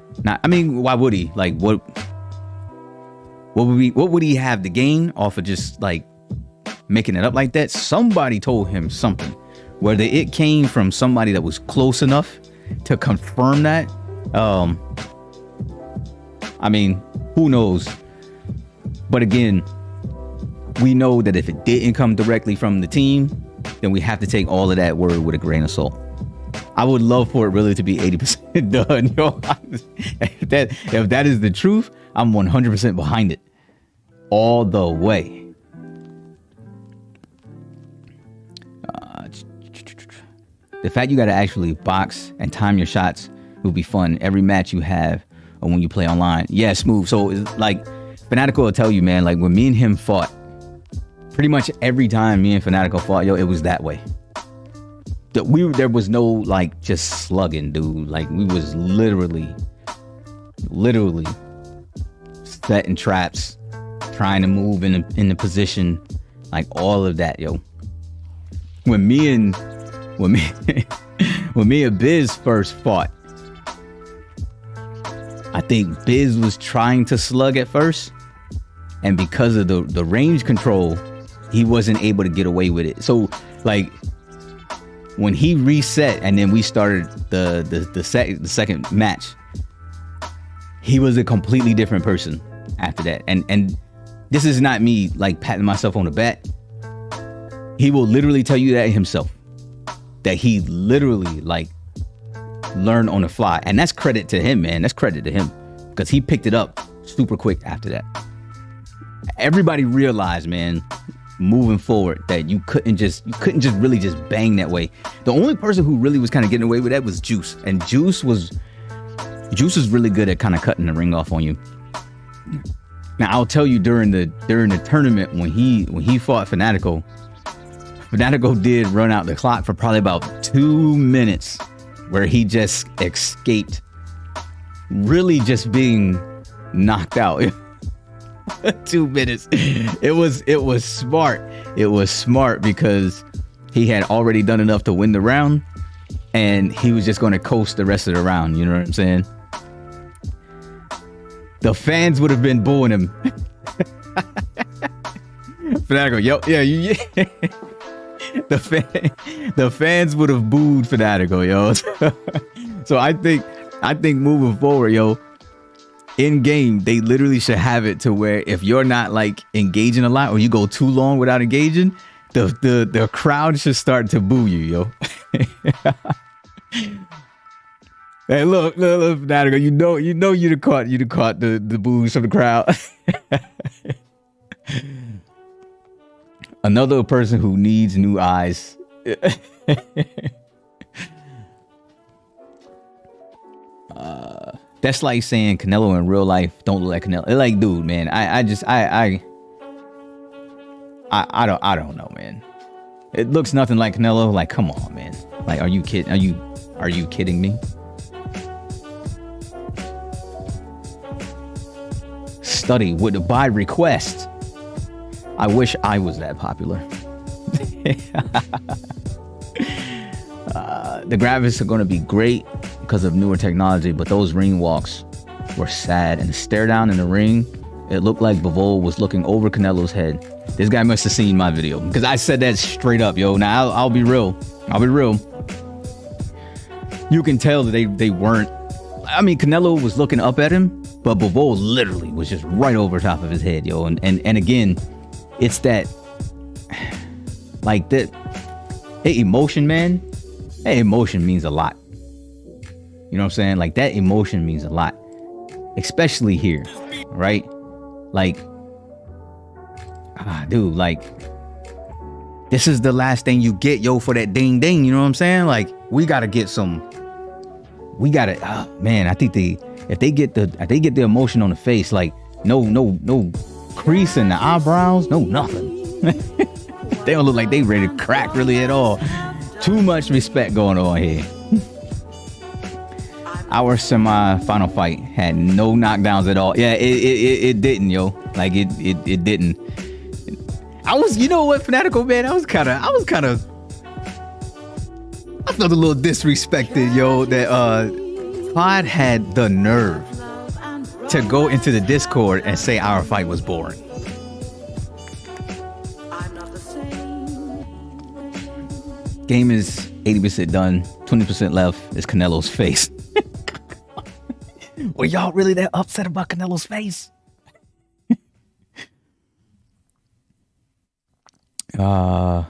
I mean, why would he? Like, what would he have to gain off of just like making it up like that? Somebody told him something, whether it came from somebody that was close enough to confirm that. I mean, who knows? But again, we know that if it didn't come directly from the team, then we have to take all of that word with a grain of salt. I would love for it really to be 80% done, yo. If that is the truth, I'm 100% behind it all the way. The fact you got to actually box and time your shots will be fun every match you have or when you play online. Yeah, smooth. So it's like Fanatical will tell you, man, like when me and him fought, pretty much every time me and Fanatical fought, yo, it was that way. There was no like just slugging, dude. Like we was literally setting traps, trying to move in the position, like all of that, yo. When me and Biz first fought, I think Biz was trying to slug at first, and because of the range control, he wasn't able to get away with it. So like when he reset and then we started the second match, he was a completely different person after that. And this is not me like patting myself on the back. He will literally tell you that himself, that he literally like learned on the fly. And that's credit to him, man. That's credit to him, because he picked it up super quick after that. Everybody realized, man, moving forward, that you couldn't just really just bang that way. The only person who really was kind of getting away with that was Juice, and Juice was really good at kind of cutting the ring off on you. Now I'll tell you, during the tournament when he fought Fanatical did run out the clock for probably about 2 minutes, where he just escaped really just being knocked out. 2 minutes. It was smart. It was smart because he had already done enough to win the round, and he was just going to coast the rest of the round. You know what I'm saying? The fans would have been booing him. Fanatical, yo, yeah. The fans would have booed Fanatical, yo. So I think moving forward, yo, in game, they literally should have it to where if you're not like engaging a lot, or you go too long without engaging, the crowd should start to boo you, yo. Hey, look, Fanatical, you know you'd have caught the boos from the crowd. Another person who needs new eyes. That's like saying Canelo in real life don't look like Canelo. Like, dude, man, I don't know, man. It looks nothing like Canelo. Like, come on, man. Like, are you kidding? Are you kidding me? Study would by request. I wish I was that popular. The graphics are going to be great because of newer technology, but those ring walks were sad, and the stare down in the ring, it looked like Bivol was looking over Canelo's head. This guy must have seen my video, because I said that straight up, yo. Now I'll be real. You can tell that they weren't. I mean, Canelo was looking up at him, but Bivol literally was just right over top of his head, yo. And again, it's that, like, that emotion, man. That emotion means a lot. You know what I'm saying? Like, that emotion means a lot, especially here, right? Like, dude, like, This is the last thing you get, yo, for that ding ding. You know what I'm saying? Like, we gotta get some. We gotta, man. I think if they get the emotion on the face, like no crease in the eyebrows, no nothing. They don't look like they ready to crack really at all. Too much respect going on here. Our semi-final fight had no knockdowns at all. Yeah, it didn't, yo. Like it didn't. I was, you know what, Fanatical, man, I felt a little disrespected, yo, that Pod had the nerve to go into the Discord and say our fight was boring. Game is 80% done, 20% left. Is Canelo's face. Were y'all really that upset about Canelo's face? I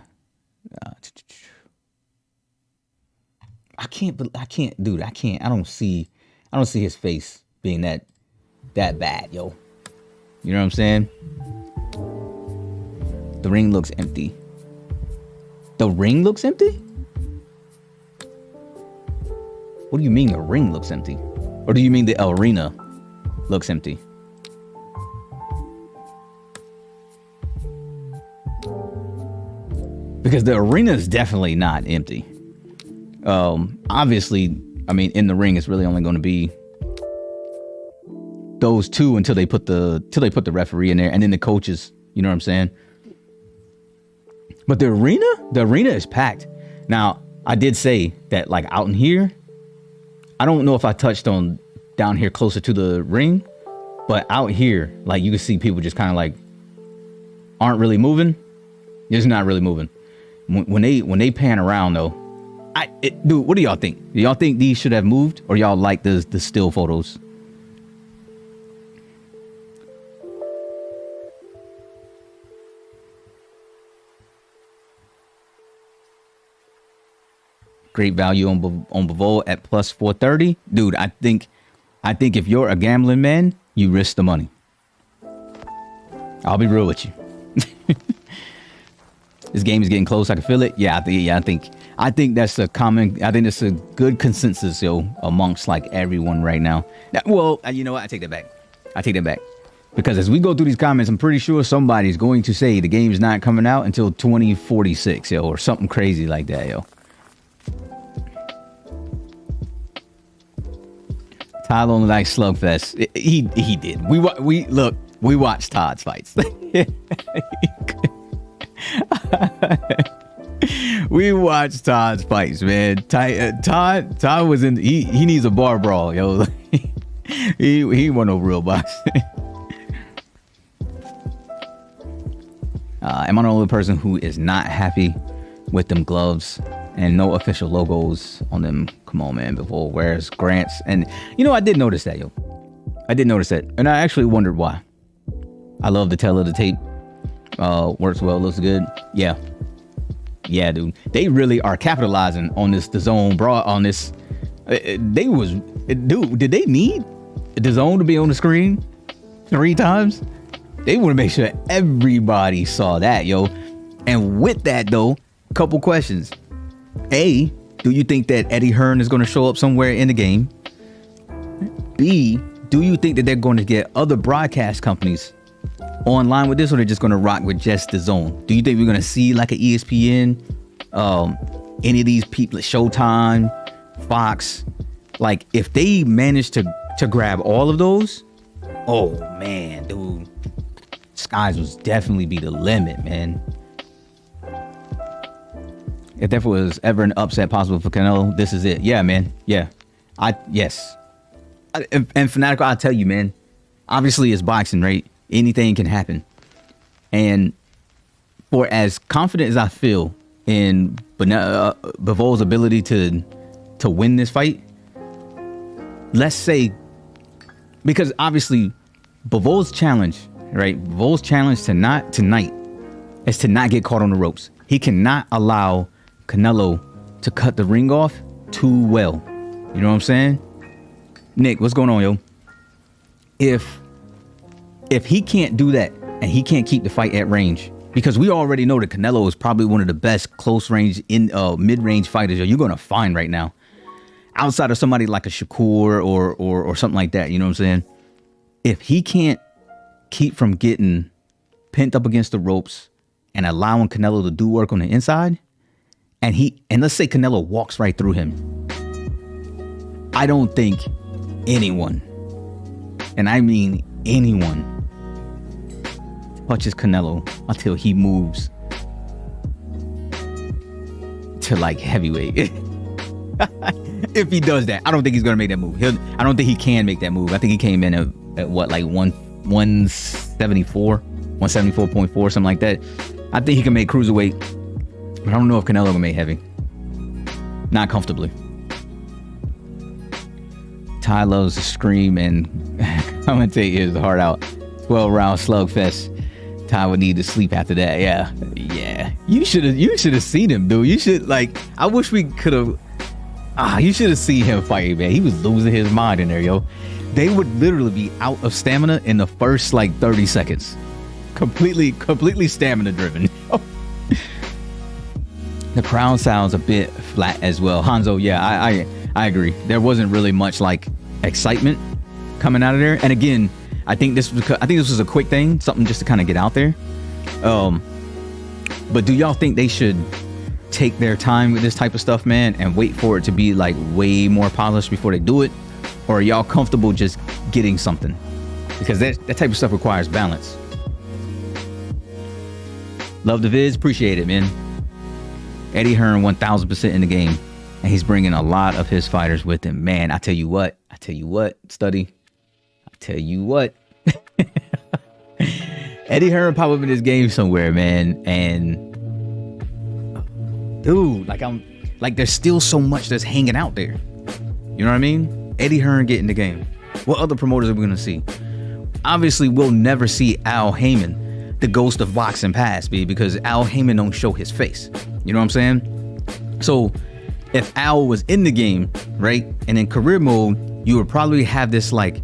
don't see his face being that bad, yo. You know what I'm saying? The ring looks empty. The ring looks empty? What do you mean the ring looks empty? Or do you mean the arena looks empty? Because the arena is definitely not empty. Obviously, I mean, in the ring, it's really only going to be those two until they put the referee in there, and then the coaches. You know what I'm saying? But the arena is packed. Now, I did say that, like, out in here, I don't know if I touched on down here closer to the ring, but out here, like, you can see people just kind of like aren't really moving. They're just not really moving. When they pan around though, dude, what do y'all think? Do y'all think these should have moved, or y'all like the still photos? Great value on Bivol at plus 430. Dude, I think if you're a gambling man, you risk the money. I'll be real with you. This game is getting close. I can feel it. I think that's a good consensus, yo, amongst like everyone right now. Well, you know what? I take that back. Because as we go through these comments, I'm pretty sure somebody's going to say the game's not coming out until 2046, yo, or something crazy like that, yo. Todd only likes Slugfest. He did. We watched Todd's fights. We watched Todd's fights, man. Todd was in. He needs a bar brawl, yo. he want no real boxing. Am I the only person who is not happy with them gloves and no official logos on them? Come on, man. Bivol wears Grants, and you know I did notice that, yo. I did notice that, and I actually wondered why. I love the tail of the tape. Works well, looks good. Yeah, dude. They really are capitalizing on this DAZN broad on this. Did they need DAZN to be on the screen 3 times? They want to make sure everybody saw that, yo. And with that, though, a couple questions. A, do you think that Eddie Hearn is going to show up somewhere in the game? B, do you think that they're going to get other broadcast companies online with this, or they're just going to rock with just DAZN? Do you think we're going to see like an ESPN, any of these people at Showtime, Fox? Like, if they manage to grab all of those, oh man, dude, skies would definitely be the limit, man. If there was ever an upset possible for Canelo, this is it. Yeah, man. Yeah. Yes. And Fanatical, I'll tell you, man, obviously it's boxing, right? Anything can happen. And for as confident as I feel in Bivol's ability to win this fight, let's say, because obviously Bivol's challenge, right? Bivol's challenge tonight is to not get caught on the ropes. He cannot allow Canelo to cut the ring off too well. You know what I'm saying? Nick, what's going on, yo? If he can't do that and he can't keep the fight at range, because we already know that Canelo is probably one of the best close range in mid-range fighters you're going to find right now, outside of somebody like a Shakur or something like that. You know what I'm saying? If he can't keep from getting pent up against the ropes and allowing Canelo to do work on the inside, and let's say Canelo walks right through him, I don't think anyone, and I mean anyone, touches Canelo until he moves to like heavyweight. If he does that, I don't think he's gonna make that move. I don't think he can make that move. I think he came in at what, like 174, 174.4, something like that. I think he can make cruiserweight, but I don't know if Canelo can make heavy. Not comfortably. Ty loves to scream and commentate his heart out. 12-round slugfest. Ty would need to sleep after that. Yeah. You should have seen him, dude. You should, like, I wish we could have. You should have seen him fight, man. He was losing his mind in there, yo. They would literally be out of stamina in the first like 30 seconds. Completely stamina driven. The crowd sounds a bit flat as well. Hanzo, yeah, I agree. There wasn't really much like excitement coming out of there. And again, I think this was a quick thing, something just to kind of get out there. But do y'all think they should take their time with this type of stuff, man, and wait for it to be like way more polished before they do it? Or are y'all comfortable just getting something? Because that type of stuff requires balance. Love the vids, appreciate it, man. Eddie Hearn 1000% in the game, and he's bringing a lot of his fighters with him. Man, I tell you what, Study. I tell you what. Eddie Hearn pop up in this game somewhere, man, and dude, like there's still so much that's hanging out there. You know what I mean? Eddie Hearn get in the game. What other promoters are we gonna see? Obviously, we'll never see Al Heyman, the ghost of boxing past, because Al Heyman don't show his face. You know what I'm saying? So if Al was in the game, right, and in career mode, you would probably have this like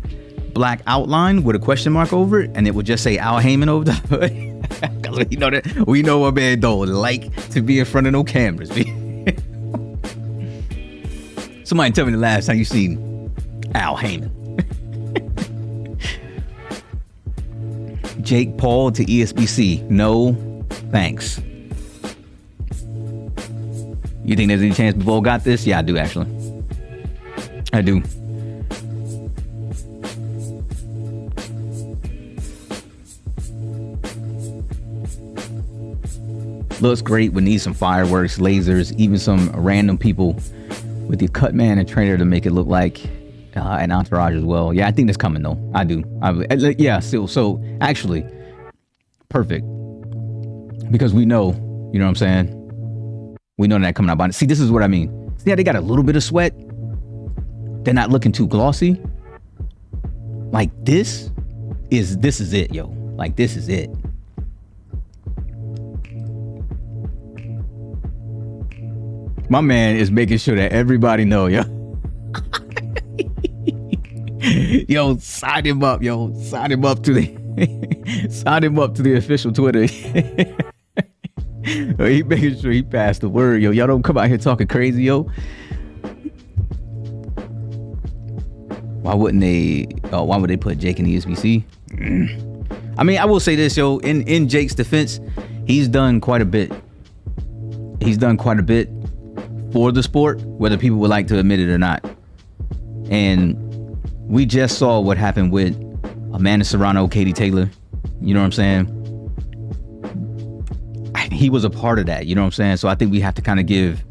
black outline with a question mark over it, and it would just say Al Heyman over the because we know that a man don't like to be in front of no cameras. Somebody tell me the last time you seen Al Heyman. Jake Paul to ESBC. No, thanks. You think there's any chance Bivol got this? Yeah, I do, actually. I do. Looks great. We need some fireworks, lasers, even some random people with the cut man and trainer to make it look like an entourage as well. Yeah, I think that's coming though. I do. Yeah, still. So actually, perfect. Because we know, you know what I'm saying? We know that coming up on it. See, this is what I mean. See how they got a little bit of sweat? They're not looking too glossy. Like this is it, yo. Like this is it. My man is making sure that everybody know, yo. Yo, sign him up, yo. Sign him up to the official Twitter. He making sure he passed the word, yo. Y'all don't come out here talking crazy, yo. Why would they put Jake in the ESBC? I mean, I will say this, yo. In Jake's defense, he's done quite a bit. He's done quite a bit for the sport, whether people would like to admit it or not. And we just saw what happened with Amanda Serrano, Katie Taylor. You know what I'm saying? He was a part of that. You know what I'm saying? So I think we have to kind of give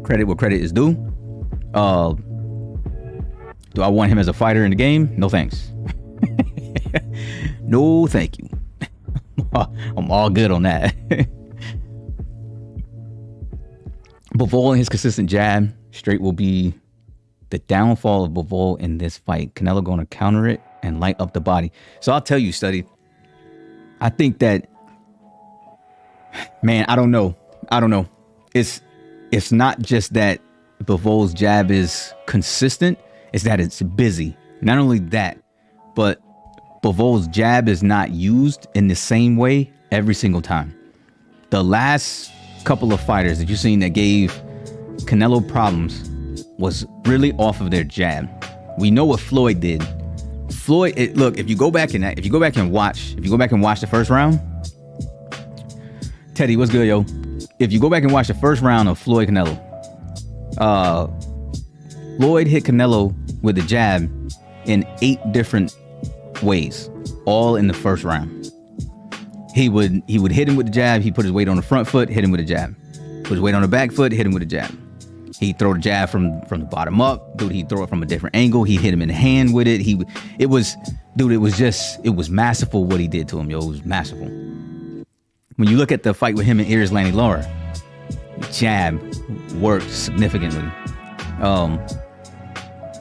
credit where credit is due. Do I want him as a fighter in the game? No thanks. No thank you. I'm all good on that. Bivol and his consistent jab straight will be the downfall of Bivol in this fight. Canelo going to counter it and light up the body. So I'll tell you, Study, I think that, man, I don't know. It's not just that Bivol's jab is consistent. It's that it's busy. Not only that, but Bivol's jab is not used in the same way every single time. the last couple of fighters that you've seen that gave Canelo problems was really off of their jab. We know what Floyd did. Look, if you go back and watch the first round, Teddy, what's good, yo? If you go back and watch the first round of Floyd Canelo, Floyd hit Canelo with a jab in 8 different ways, all in the first round. He would hit him with the jab. He put his weight on the front foot, hit him with a jab. Put his weight on the back foot, hit him with a jab. He'd throw the jab from the bottom up. Dude, he'd throw it from a different angle. He hit him in the hand with it. It was masterful what he did to him, yo. It was masterful. When you look at the fight with him and Erislandy Lara, the jab worked significantly.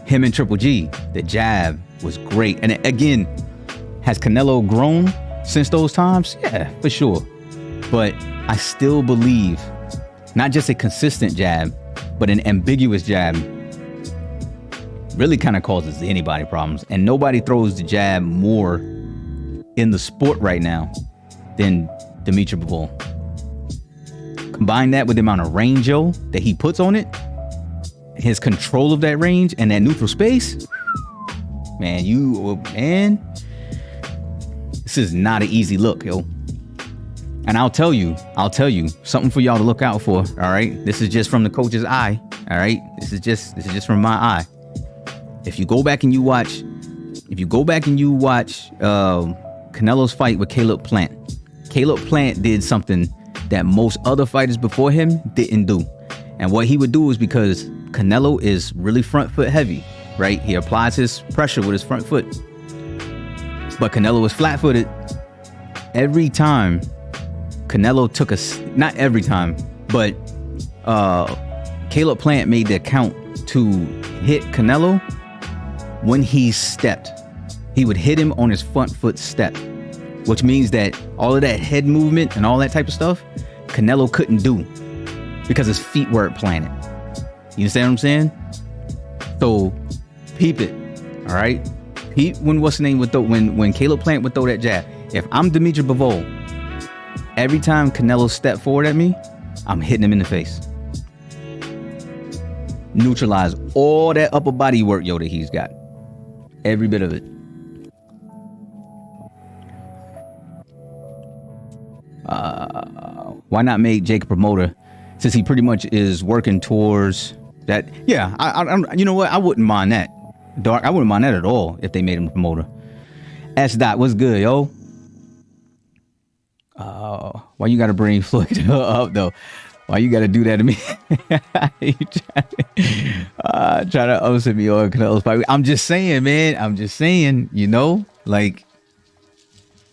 Him and Triple G, the jab was great. And again, has Canelo grown since those times? Yeah, for sure. But I still believe not just a consistent jab, but an ambiguous jab really kind of causes anybody problems. And nobody throws the jab more in the sport right now than Dimitri Bivol. Combine that with the amount of range, yo, that he puts on it, his control of that range and that neutral space, man, this is not an easy look, yo. And I'll tell you something for y'all to look out for. All right, this is just from the coach's eye. All right, this is just from my eye. If you go back and you watch Canelo's fight with Caleb Plant did something that most other fighters before him didn't do. And what he would do is, because Canelo is really front foot heavy, right? He applies his pressure with his front foot. But Canelo was flat footed. Every time Canelo took not every time, but Caleb Plant made the count to hit Canelo when he stepped. He would hit him on his front foot step, which means that all of that head movement and all that type of stuff, Canelo couldn't do because his feet weren't planted. You understand what I'm saying? So peep it, all right? Peep when when Caleb Plant would throw that jab. If I'm Dimitri Bivol, every time Canelo stepped forward at me, I'm hitting him in the face. Neutralize all that upper body work, yo, that he's got. Every bit of it. Why not make Jake a promoter, since he pretty much is working towards that? Yeah, I'm you know what? I wouldn't mind that. Dark, I wouldn't mind that at all if they made him a promoter. S. Dot, what's good, yo? Why you gotta bring Floyd up though? Why you gotta do that to me? Try to upset me on Canelo's fight. I'm just saying, man. I'm just saying, you know, like,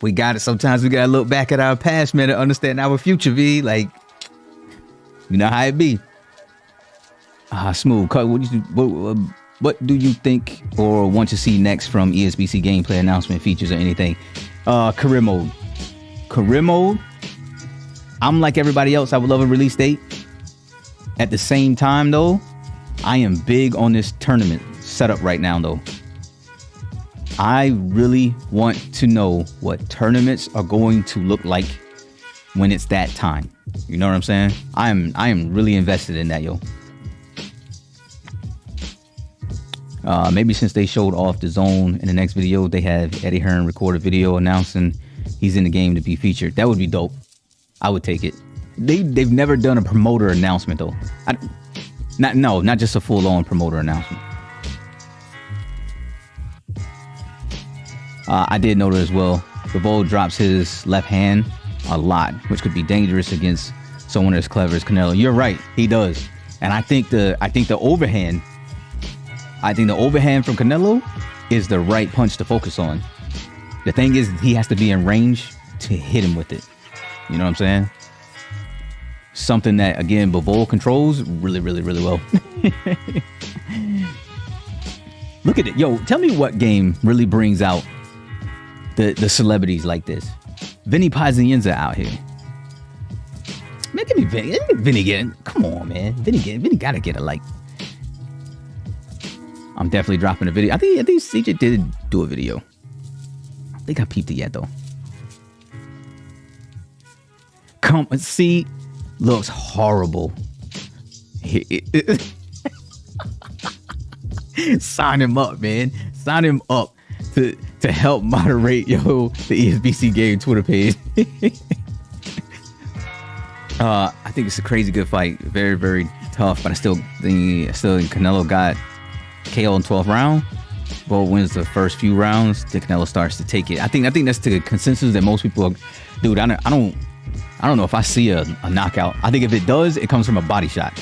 we got it. Sometimes we gotta look back at our past, man, to understand our future. V, like, you know how it be. Smooth. What do you think or want to see next from ESBC gameplay announcement, features, or anything? Career mode. Career mode. I'm like everybody else. I would love a release date. At the same time, though, I am big on this tournament setup right now, though. I really want to know what tournaments are going to look like when it's that time. You know what I'm saying? I am really invested in that, yo. Maybe since they showed off the zone in the next video, they have Eddie Hearn record a video announcing he's in the game to be featured. That would be dope. I would take it. They've never done a promoter announcement though. Not just a full-on promoter announcement. I did notice as well, Bivol drops his left hand a lot, which could be dangerous against someone as clever as Canelo. You're right, he does. And I think the overhand from Canelo is the right punch to focus on. The thing is, he has to be in range to hit him with it. You know what I'm saying? Something that, again, Bivol controls really, really, really well. Look at it. Yo, tell me what game really brings out the celebrities like this. Vinny Pazienza out here. Man, give me Vinny. Let me Vinny get it. Come on, man. Vinny gotta get a like. I'm definitely dropping a video. I think CJ did do a video. I think I peeped it yet though. seat looks horrible. Sign him up, man. Sign him up to help moderate the ESBC game Twitter page. I think it's a crazy good fight. Very, very tough, but I still think Canelo got KO in 12th round. Bo wins the first few rounds. Then Canelo starts to take it. I think that's the consensus that most people are. Dude, I don't know if I see a knockout. I think if it does, it comes from a body shot.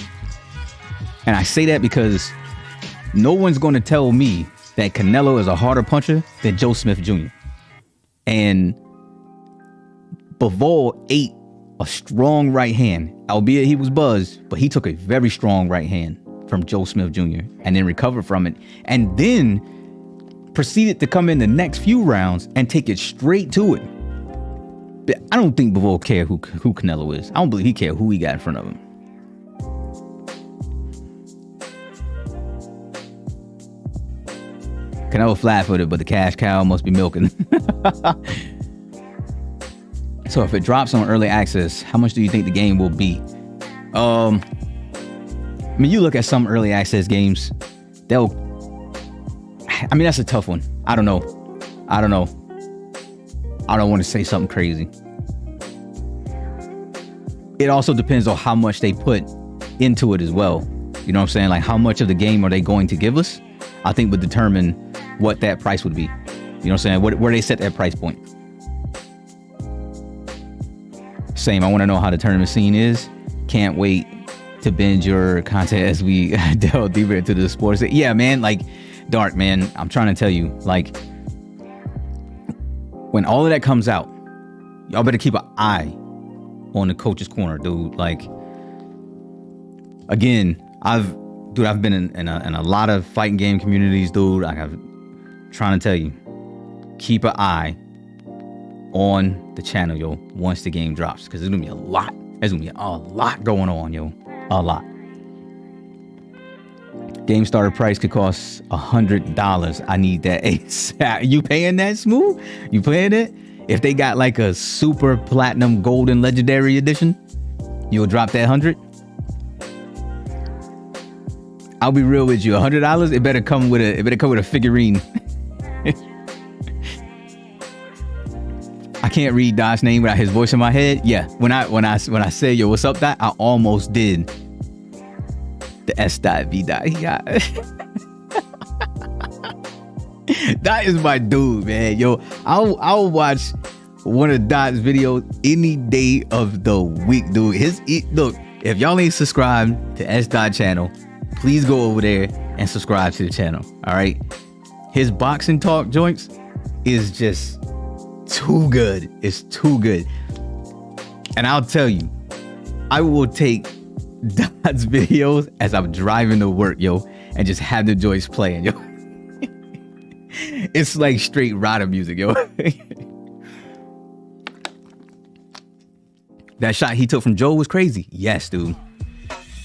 And I say that because no one's going to tell me that Canelo is a harder puncher than Joe Smith Jr. And Bivol ate a strong right hand, albeit he was buzzed, but he took a very strong right hand from Joe Smith Jr. and then recovered from it, and then proceeded to come in the next few rounds and take it straight to it. But I don't think Bivol cared who Canelo is. I don't believe he cared who he got in front of him. Canelo flat-footed, but the cash cow must be milking. So if it drops on early access, how much do you think the game will be? I mean, you look at some early access games, that's a tough one. I don't know. I don't want to say something crazy. It also depends on how much they put into it as well. You know what I'm saying? Like, how much of the game are they going to give us? I think would determine what that price would be. You know what I'm saying? Where they set that price point. Same. I want to know how the tournament scene is. Can't wait to binge your content as we delve deeper into the sports. Yeah, man. Like, Dark, man. I'm trying to tell you, like, when all of that comes out, y'all better keep an eye on the coach's corner, dude. Like, again, I've been in a lot of fighting game communities, dude. I'm trying to tell you, keep an eye on the channel, yo, once the game drops, because there's gonna be a lot. There's gonna be a lot going on, yo. A lot. Game starter price could cost $100. I need that ASAP. You paying that, Smooth? You paying it? If they got like a super platinum golden legendary edition, you'll drop that 100. I'll be real with you. $100. It better come with a figurine. I can't read Dot's name without his voice in my head. Yeah, when I say, yo, what's up, Dot, I almost did the S.V. Dot. He got Dot is my dude, man. Yo, I'll watch one of Dot's videos any day of the week, dude. Look, if y'all ain't subscribed to S. Dot channel, please go over there and subscribe to the channel. All right, his boxing talk joints is just too good. It's too good. And I'll tell you, I will take Dot's videos as I'm driving to work, yo, and just have the joints playing, yo. It's like straight rider music, yo. That shot he took from Joe was crazy. Yes, dude.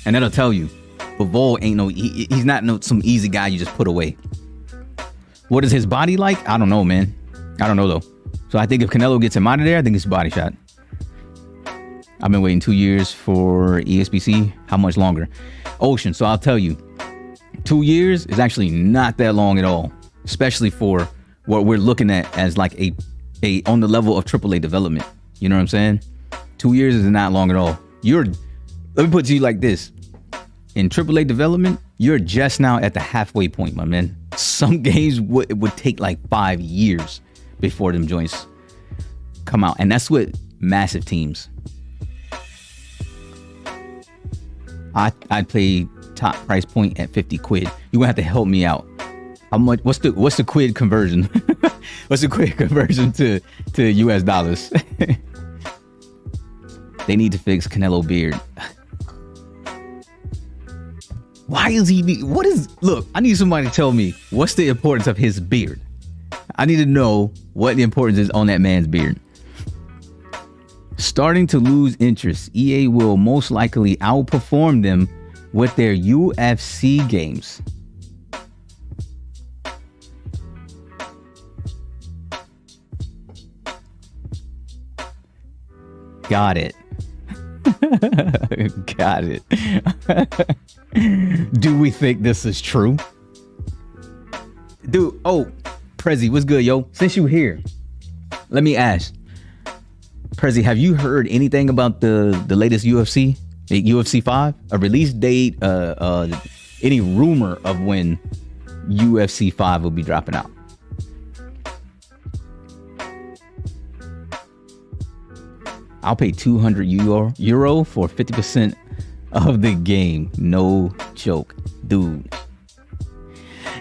And that'll tell you, Bivol ain't he's not some easy guy you just put away. What is his body like? I don't know, man. I don't know, though. So I think if Canelo gets him out of there, I think it's a body shot. I've been waiting 2 years for ESBC. How much longer? Ocean. So I'll tell you, 2 years is actually not that long at all, especially for what we're looking at as like a on the level of AAA development. You know what I'm saying? 2 years is not long at all. Let me put it to you like this. In AAA development, you're just now at the halfway point, my man. Some games would take like 5 years before them joints come out. And that's with massive teams. I'd play top price point at 50 quid. You're gonna have to help me out. How much? What's the quid conversion? What's the quid conversion to US dollars? They need to fix Canelo beard. Why is he? Look, I need somebody to tell me what's the importance of his beard. I need to know what the importance is on that man's beard. Starting to lose interest. EA will most likely outperform them with their UFC games. Got it. Got it. Do we think this is true? Dude, oh, Prezi, what's good, yo? Since you here, let me ask. Prezi, have you heard anything about the latest UFC 5? A release date, any rumor of when UFC 5 will be dropping out? I'll pay 200 euro for 50% of the game. No joke, dude.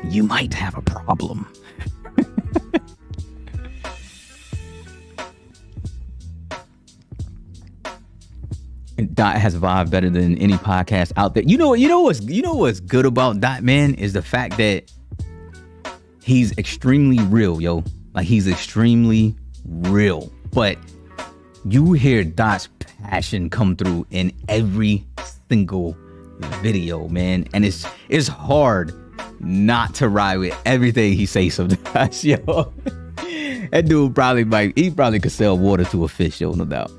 You might have a problem. Dot has a vibe better than any podcast out there. You know what's good about Dot, man, is the fact that he's extremely real, yo. Like, he's extremely real. But you hear Dot's passion come through in every single video, man. And it's hard not to ride with everything he says sometimes, yo. That dude probably could sell water to a fish, yo, no doubt.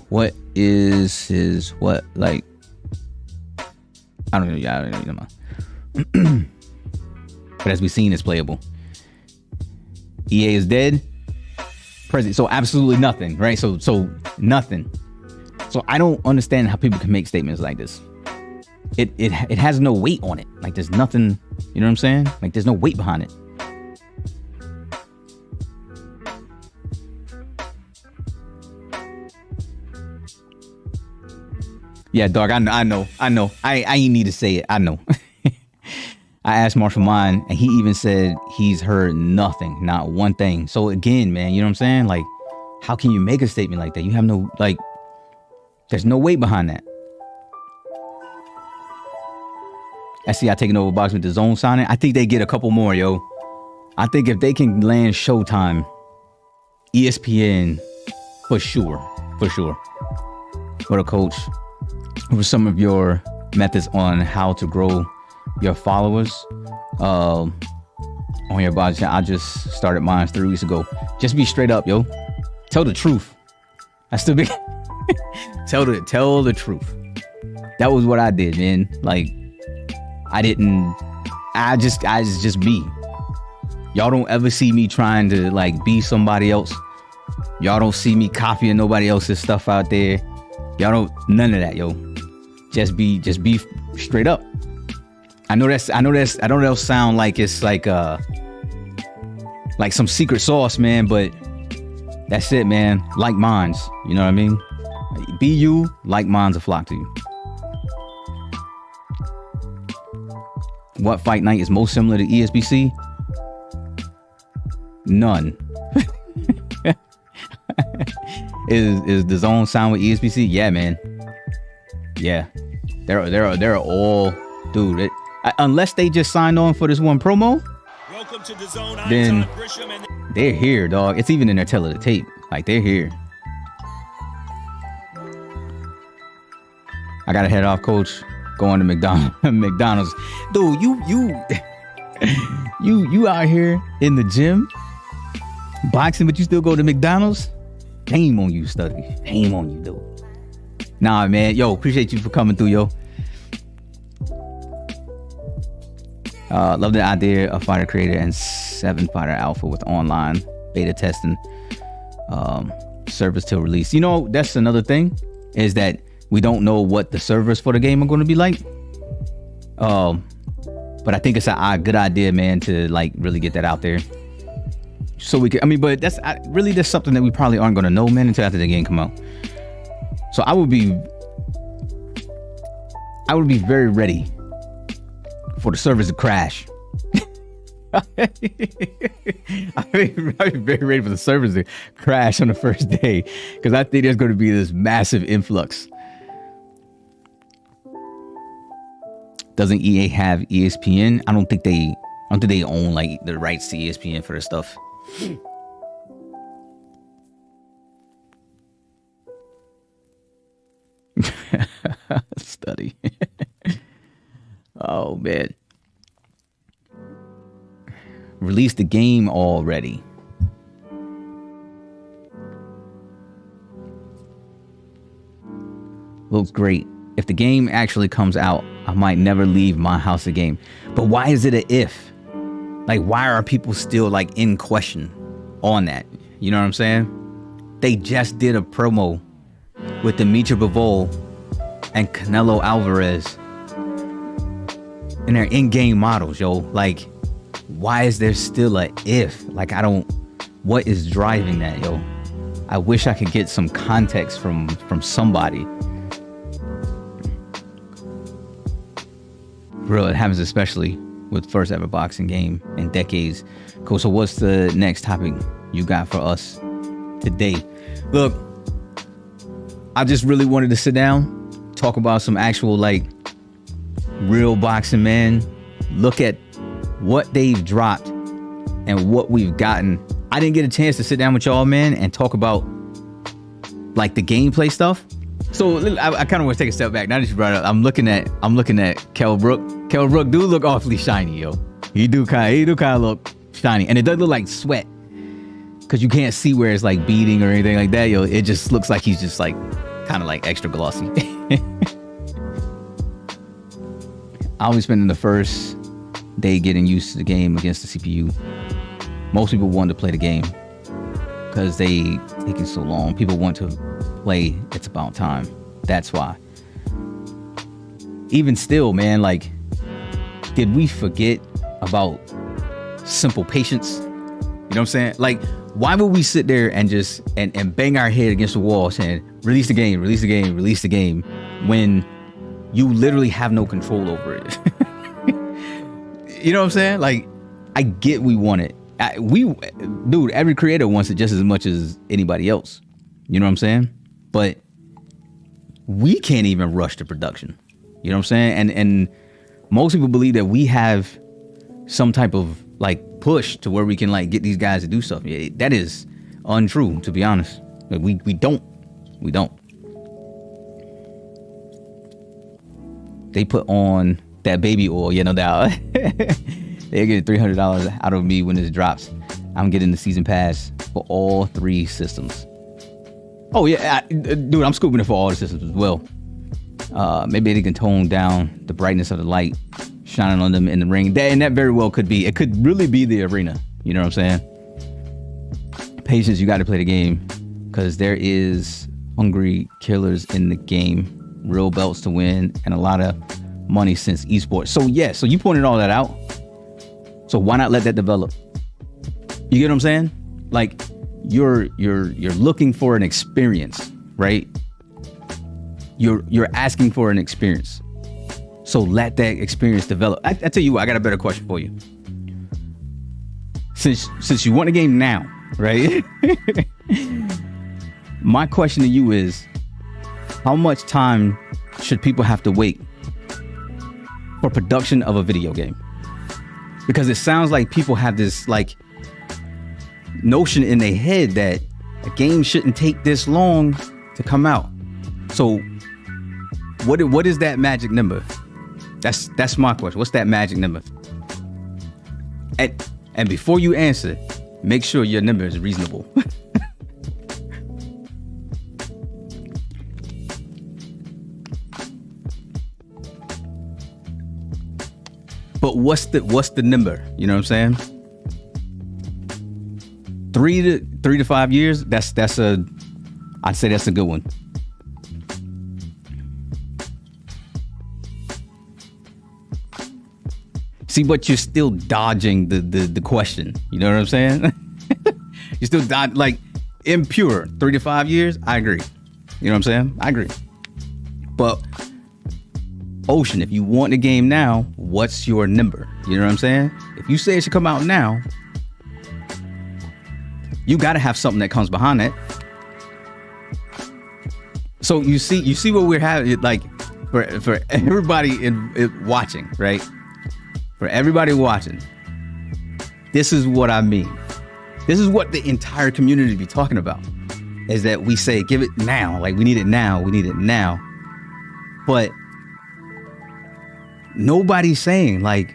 What is his what like? I don't know. But as we've seen, it's playable. EA is dead. Present. So absolutely nothing, right? So nothing. So I don't understand how people can make statements like this. It has no weight on it. Like, there's nothing. You know what I'm saying? Like, there's no weight behind it. Yeah, dog, I know. I ain't need to say it. I know. I asked Marshall Mine, and he even said he's heard nothing, not one thing. So again, man, you know what I'm saying? Like, how can you make a statement like that? You have no, like, there's no weight behind that. SCI taking over box with the zone signing. I think they get a couple more, yo. I think if they can land Showtime, ESPN, for sure. What a coach. What some of your methods on how to grow your followers on your body? I just started mine 3 weeks ago. Just be straight up, yo. Tell the truth. I still be tell the truth. That was what I did, man. Like, I just be. Y'all don't ever see me trying to like be somebody else. Y'all don't see me copying nobody else's stuff out there. Y'all don't, none of that, yo. Just be straight up. I know that'll sound like it's like some secret sauce, man, but that's it, man. Like minds, you know what I mean? Be you, like minds will flock to you. What fight night is most similar to ESBC? None. Is the zone sound with ESBC? Yeah, man. Yeah, they're all, dude. Unless they just signed on for this one promo, welcome to the zone. Then they're here, dog. It's even in their tail of the tape. Like, they're here. I gotta head off, coach. Going to McDonald's, dude. You out here in the gym boxing, but you still go to McDonald's? Shame on you, Study. Shame on you, dude. Nah, man. Yo, appreciate you for coming through, yo. Love the idea of Fighter Creator and 7 Fighter Alpha with online beta testing servers till release. You know, that's another thing, is that we don't know what the servers for the game are going to be like. But I think it's a good idea, man, to like really get that out there. So we can, but that's something that we probably aren't going to know, man, until after the game come out. So I would be very ready for the servers to crash. I'd be very ready for the servers to crash on the first day, because I think there's going to be this massive influx. Doesn't EA have ESPN? I don't think they own like the rights to ESPN for their stuff. Study. Oh man. Release the game already. Looks great. If the game actually comes out, I might never leave my house again. But why is it a if? Like, why are people still like in question on that? You know what I'm saying? They just did a promo with Dimitri Bivol and Canelo Alvarez and their in-game models, yo. Like, why is there still a if? Like, what is driving that, yo? I wish I could get some context from somebody. Bro, it happens especially with first ever boxing game in decades. Cool, so what's the next topic you got for us today? Look, I just really wanted to sit down, talk about some actual, like, real boxing, man. Look at what they've dropped and what we've gotten. I didn't get a chance to sit down with y'all, man, and talk about, like, the gameplay stuff. So I kind of want to take a step back. Now that you brought it up, I'm looking at Kell Brook. Kell Brook do look awfully shiny, yo. He do kind of look shiny, and it does look like sweat, because you can't see where it's like beading or anything like that, yo. It just looks like he's just like kind of like extra glossy. I'll be spending the first day getting used to the game against the CPU. Most people want to play the game because they taking so long. People want to play. It's about time. That's why. Even still, man, like, did we forget about simple patience? You know what I'm saying? Like, why would we sit there and just and bang our head against the wall saying, release the game, release the game, release the game, when you literally have no control over it? You know what I'm saying? Like, I get we want it. Dude, every creator wants it just as much as anybody else. You know what I'm saying? But we can't even rush to production. You know what I'm saying? And most people believe that we have some type of like push to where we can like get these guys to do stuff. Yeah, that is untrue, to be honest. Like, we don't. They put on that baby oil, no doubt. They get $300 out of me when this drops. I'm getting the season pass for all 3 systems. Oh yeah, dude, I'm scooping it for all the systems as well. Maybe they can tone down the brightness of the light shining on them in the ring. And that very well could be. It could really be the arena. You know what I'm saying? Patience, you got to play the game, because there is hungry killers in the game. Real belts to win and a lot of money since eSports. So yeah, so you pointed all that out. So why not let that develop? You get what I'm saying? Like, you're looking for an experience, right? You're asking for an experience. So let that experience develop. I tell you what, I got a better question for you. Since you want the game now, right? My question to you is, how much time should people have to wait for production of a video game? Because it sounds like people have this like notion in their head that a game shouldn't take this long to come out. So what is that magic number? That's my question. What's that magic number? And before you answer, make sure your number is reasonable. But what's the number? You know what I'm saying? 3 to 5 years. I'd say that's a good one. See, but you're still dodging the question. You know what I'm saying? You're still like impure. 3 to 5 years. I agree. You know what I'm saying? I agree. But Ocean, if you want the game now, what's your number? You know what I'm saying? If you say it should come out now, you got to have something that comes behind that. So you see what we're having, like, for everybody in watching, right? For everybody watching, this is what I mean. This is what the entire community be talking about, is that we say, give it now. Like, we need it now. We need it now. But nobody's saying, like,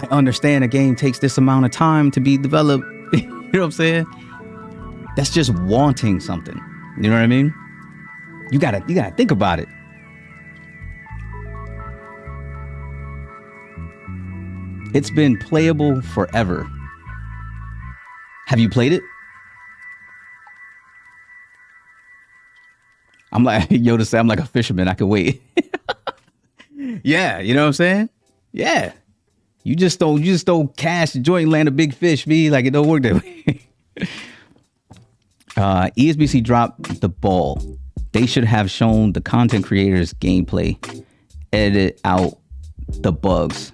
I understand a game takes this amount of time to be developed. You know what I'm saying? That's just wanting something. You know what I mean? You gotta think about it. It's been playable forever. Have you played it? I'm like, Yoda said, I'm like a fisherman. I can wait. Yeah, you know what I'm saying? Yeah. You just don't cash the joint and land a big fish, be like it don't work that way. ESBC dropped the ball. They should have shown the content creators gameplay, edit out the bugs.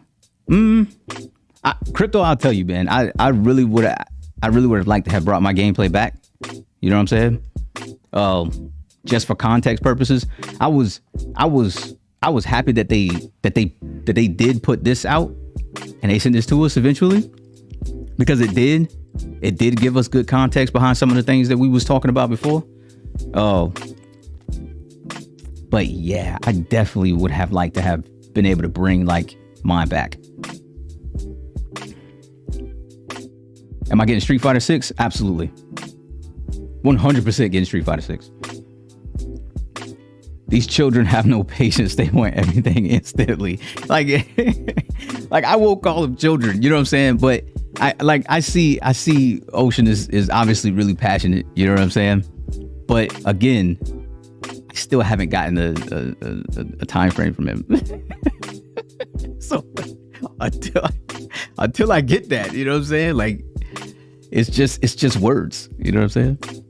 Crypto, I'll tell you, man. I really would have liked to have brought my gameplay back. You know what I'm saying? Just for context purposes, I was happy that they did put this out and they sent this to us eventually, because it did give us good context behind some of the things that we was talking about before. But yeah, I definitely would have liked to have been able to bring like mine back. Am I getting Street Fighter 6? Absolutely. 100% getting Street Fighter 6. These children have no patience. They want everything instantly. Like I won't call them children, you know what I'm saying? But I see Ocean is obviously really passionate, you know what I'm saying? But again, I still haven't gotten a time frame from him. So until I get that, you know what I'm saying? Like it's just words, you know what I'm saying?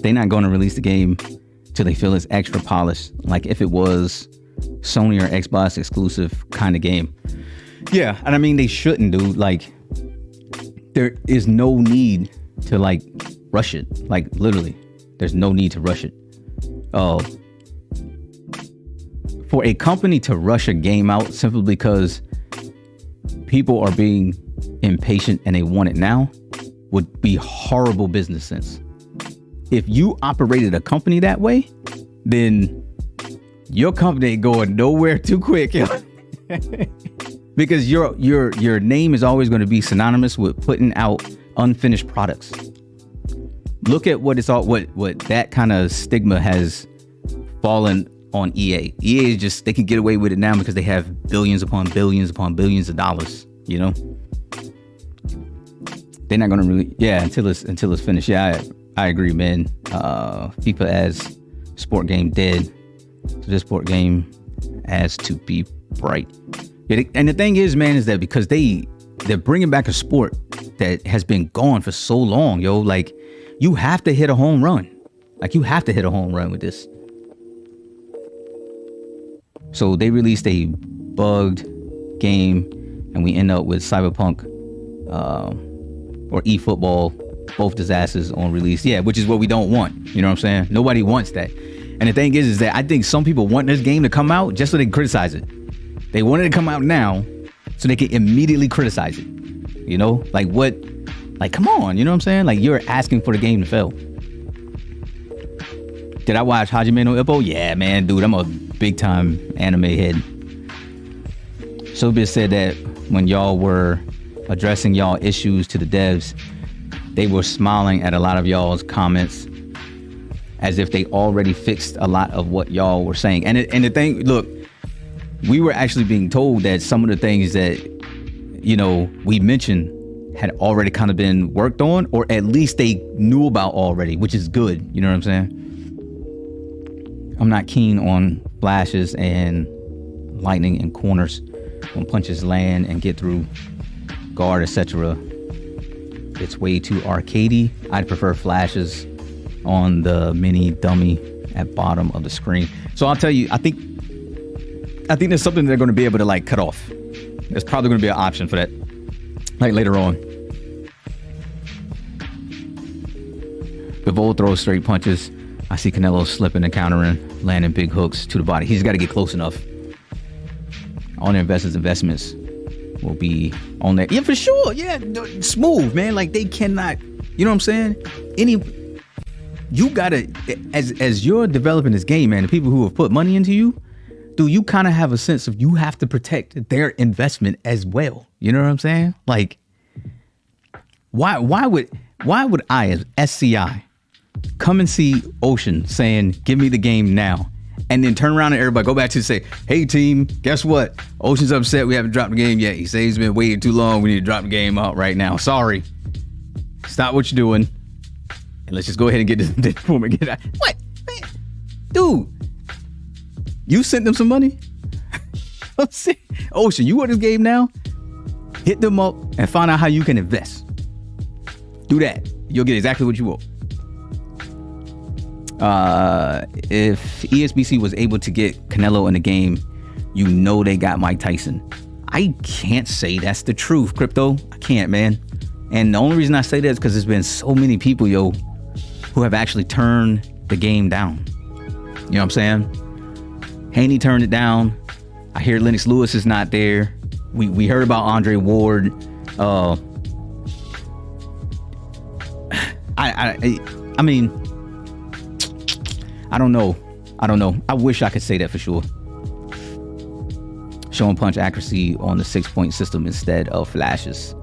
They're not going to release the game till they feel it's extra polished, like if it was Sony or Xbox exclusive kind of game. Yeah, and I mean they shouldn't, dude. Like there is no need to like rush it. Like literally, there's no need to rush it. For a company to rush a game out simply because people are being impatient and they want it now would be horrible business sense. If you operated a company that way, then your company ain't going nowhere too quick. Because your name is always going to be synonymous with putting out unfinished products. Look at what that kind of stigma has fallen on EA. EA is just, they can get away with it now because they have billions upon billions upon billions of dollars, you know? They're not going to really, yeah, until it's finished. Yeah, I agree, man. FIFA as sport game dead. So this sport game has to be bright. And the thing is, man, is that because they're bringing back a sport that has been gone for so long, yo. Like you have to hit a home run. Like you have to hit a home run with this. So they released a bugged game, and we end up with Cyberpunk or eFootball. Both disasters on release. Yeah, which is what we don't want. You know what I'm saying? Nobody wants that. And the thing is that I think some people want this game to come out just so they can criticize it. They want it to come out now so they can immediately criticize it. You know? Like what? Like, come on. You know what I'm saying? Like you're asking for the game to fail. Did I watch Hajime no Ippo? Yeah, man, dude. I'm a big time anime head. Sobis said that when y'all were addressing y'all issues to the devs, they were smiling at a lot of y'all's comments as if they already fixed a lot of what y'all were saying. And the thing, look, we were actually being told that some of the things that, you know, we mentioned had already kind of been worked on, or at least they knew about already, which is good. You know what I'm saying? I'm not keen on flashes and lightning in corners when punches land and get through guard, etc. It's way too arcadey. I'd prefer flashes on the mini dummy at bottom of the screen. So I'll tell you, I think there's something they're going to be able to like cut off. There's probably going to be an option for that, like later on. Bivol throws straight punches. I see Canelo slipping and countering, landing big hooks to the body. He's got to get close enough. All their investments will be on that. Yeah, for sure. Yeah, smooth, man. Like they cannot, you know what I'm saying? You gotta, as you're developing this game, man, the people who have put money into you, dude, you kind of have a sense of you have to protect their investment as well. You know what I'm saying? Like, why would I as SCI come and see Ocean saying, give me the game now, and then turn around and everybody go back to say, hey team, guess what? Ocean's upset we haven't dropped the game yet. He says he's been waiting too long. We need to drop the game out right now. Sorry. Stop what you're doing. And let's just go ahead and get this form and get out. What? Man, dude, you sent them some money? Ocean, you want this game now? Hit them up and find out how you can invest. Do that. You'll get exactly what you want. If ESBC was able to get Canelo in the game, you know they got Mike Tyson. I can't say that's the truth, Crypto. I can't, man. And the only reason I say that is because there's been so many people, who have actually turned the game down. You know what I'm saying? Haney turned it down. I hear Lennox Lewis is not there. We heard about Andre Ward. I mean, I don't know. I wish I could say that for sure. Showing punch accuracy on the 6-point system instead of flashes.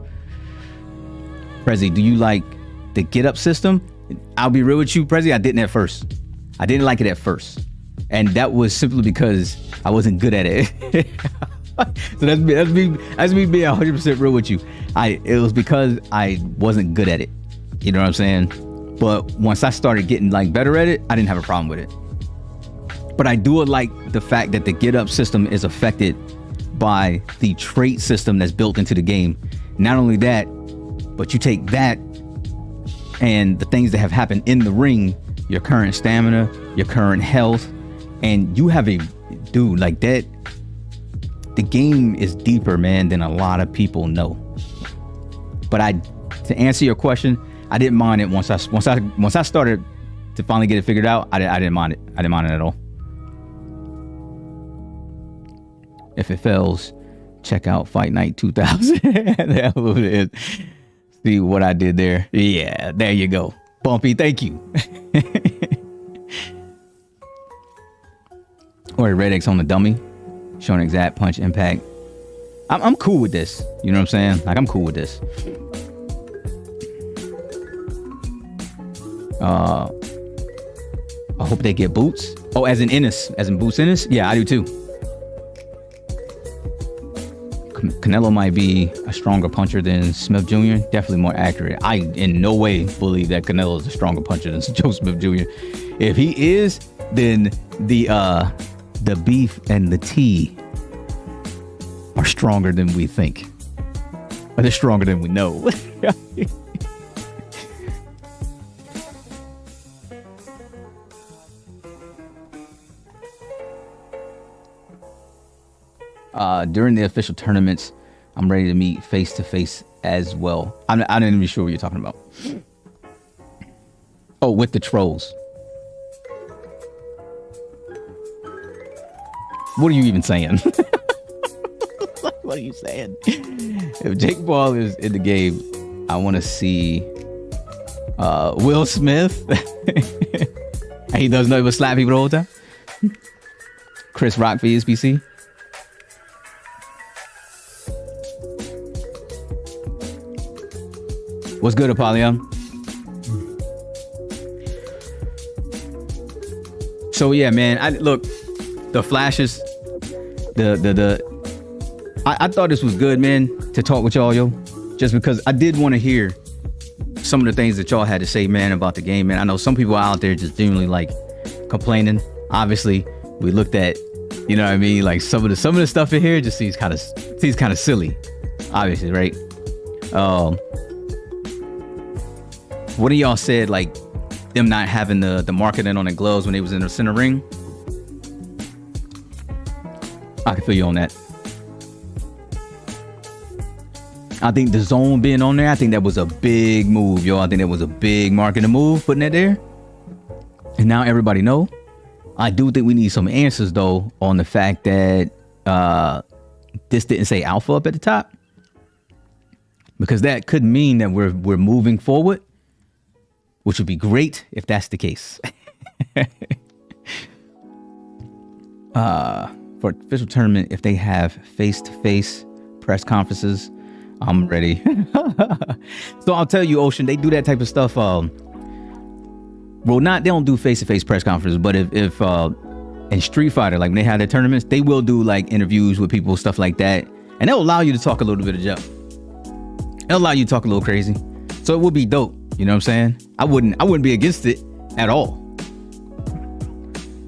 Prezi, do you like the get up system? I'll be real with you, Prezi. I didn't at first. I didn't like it at first. And that was simply because I wasn't good at it. So that's me being 100% real with you. It was because I wasn't good at it. You know what I'm saying? But once I started getting better at it, I didn't have a problem with it. But I do like the fact that the get up system is affected by the trait system that's built into the game. Not only that, but you take that and the things that have happened in the ring, your current stamina, your current health, and you have dude like that. The game is deeper, man, than a lot of people know. But to answer your question, I didn't mind it once I started to finally get it figured out. I didn't mind it. I didn't mind it at all. If it fails, check out Fight Night 2000. See what I did there. Yeah, there you go. Bumpy, thank you. Or Red X on the dummy, showing exact punch impact. I'm cool with this. You know what I'm saying? I'm cool with this. I hope they get boots. Oh, as in Ennis, as in Boots Ennis? Yeah, I do too. Canelo might be a stronger puncher than Smith Jr. Definitely more accurate. I in no way believe that Canelo is a stronger puncher than Joe Smith Jr. If he is, then the beef and the tea are stronger than we think. Or they're stronger than we know. During the official tournaments, I'm ready to meet face to face as well. I'm not even sure what you're talking about. Oh, with the trolls. What are you even saying? What are you saying? If Jake Paul is in the game, I want to see Will Smith. And he does nothing but slap people the whole time. Chris Rock for ESBC. What's good, Apollyon? So yeah, man. Look, the flashes, I thought this was good, man, to talk with y'all, yo. Just because I did want to hear some of the things that y'all had to say, man, about the game, man. I know some people out there just genuinely complaining. Obviously, we looked at, you know what I mean, some of the stuff in here just seems kind of silly. Obviously, right? What of y'all said them not having the marketing on the gloves when they was in the center ring? I can feel you on that. I think the zone being on there, I think that was a big move, yo. I think that was a big marketing move, putting that there. And now everybody know. I do think we need some answers though on the fact that this didn't say alpha up at the top, because that could mean that we're moving forward, which would be great if that's the case. for official tournament, if they have face-to-face press conferences, I'm ready. So I'll tell you, Ocean, they do that type of stuff. Well, they don't do face-to-face press conferences, but if in Street Fighter, like when they have their tournaments, they will do like interviews with people, stuff like that, and they'll allow you to talk a little bit of jump. It'll allow you to talk a little crazy, so it would be dope. You know what I'm saying? I wouldn't be against it at all.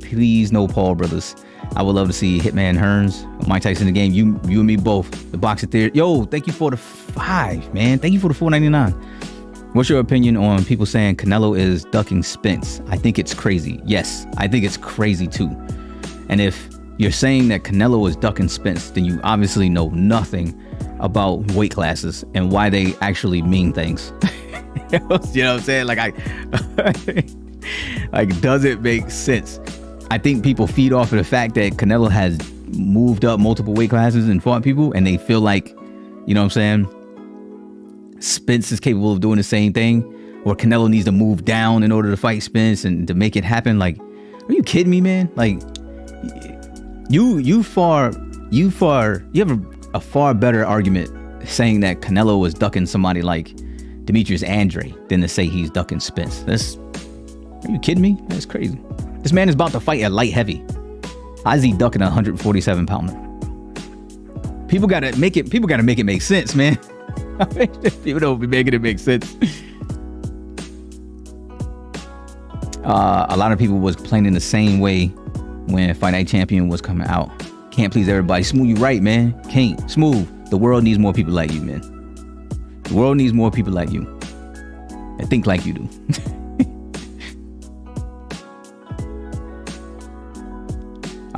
Please, no Paul brothers. I would love to see Hitman Hearns, Mike Tyson in the game. You and me both. The Boxing Theory. Yo, thank you for the 5, man. Thank you for the $4.99. What's your opinion on people saying Canelo is ducking Spence? I think it's crazy. Yes, I think it's crazy too. And if you're saying that Canelo is ducking Spence, then you obviously know nothing about weight classes and why they actually mean things. You know what I'm saying? Like like, does it make sense? I think people feed off of the fact that Canelo has moved up multiple weight classes and fought people, and they feel like, you know what I'm saying, Spence is capable of doing the same thing, or Canelo needs to move down in order to fight Spence and to make it happen. Like, are you kidding me, man? Like, you have a far better argument saying that Canelo is ducking somebody like Demetrius Andre than to say he's ducking Spence. Are you kidding me? That's crazy. This man is about to fight at light heavy. How is he ducking a 147 pounder? People gotta make it make sense, man. People don't be making it make sense. A lot of people was complaining the same way when Fight Night Champion was coming out. Can't please everybody. Smooth, you right, man. Can't. Smooth. The world needs more people like you, man. The world needs more people like you that think like you do.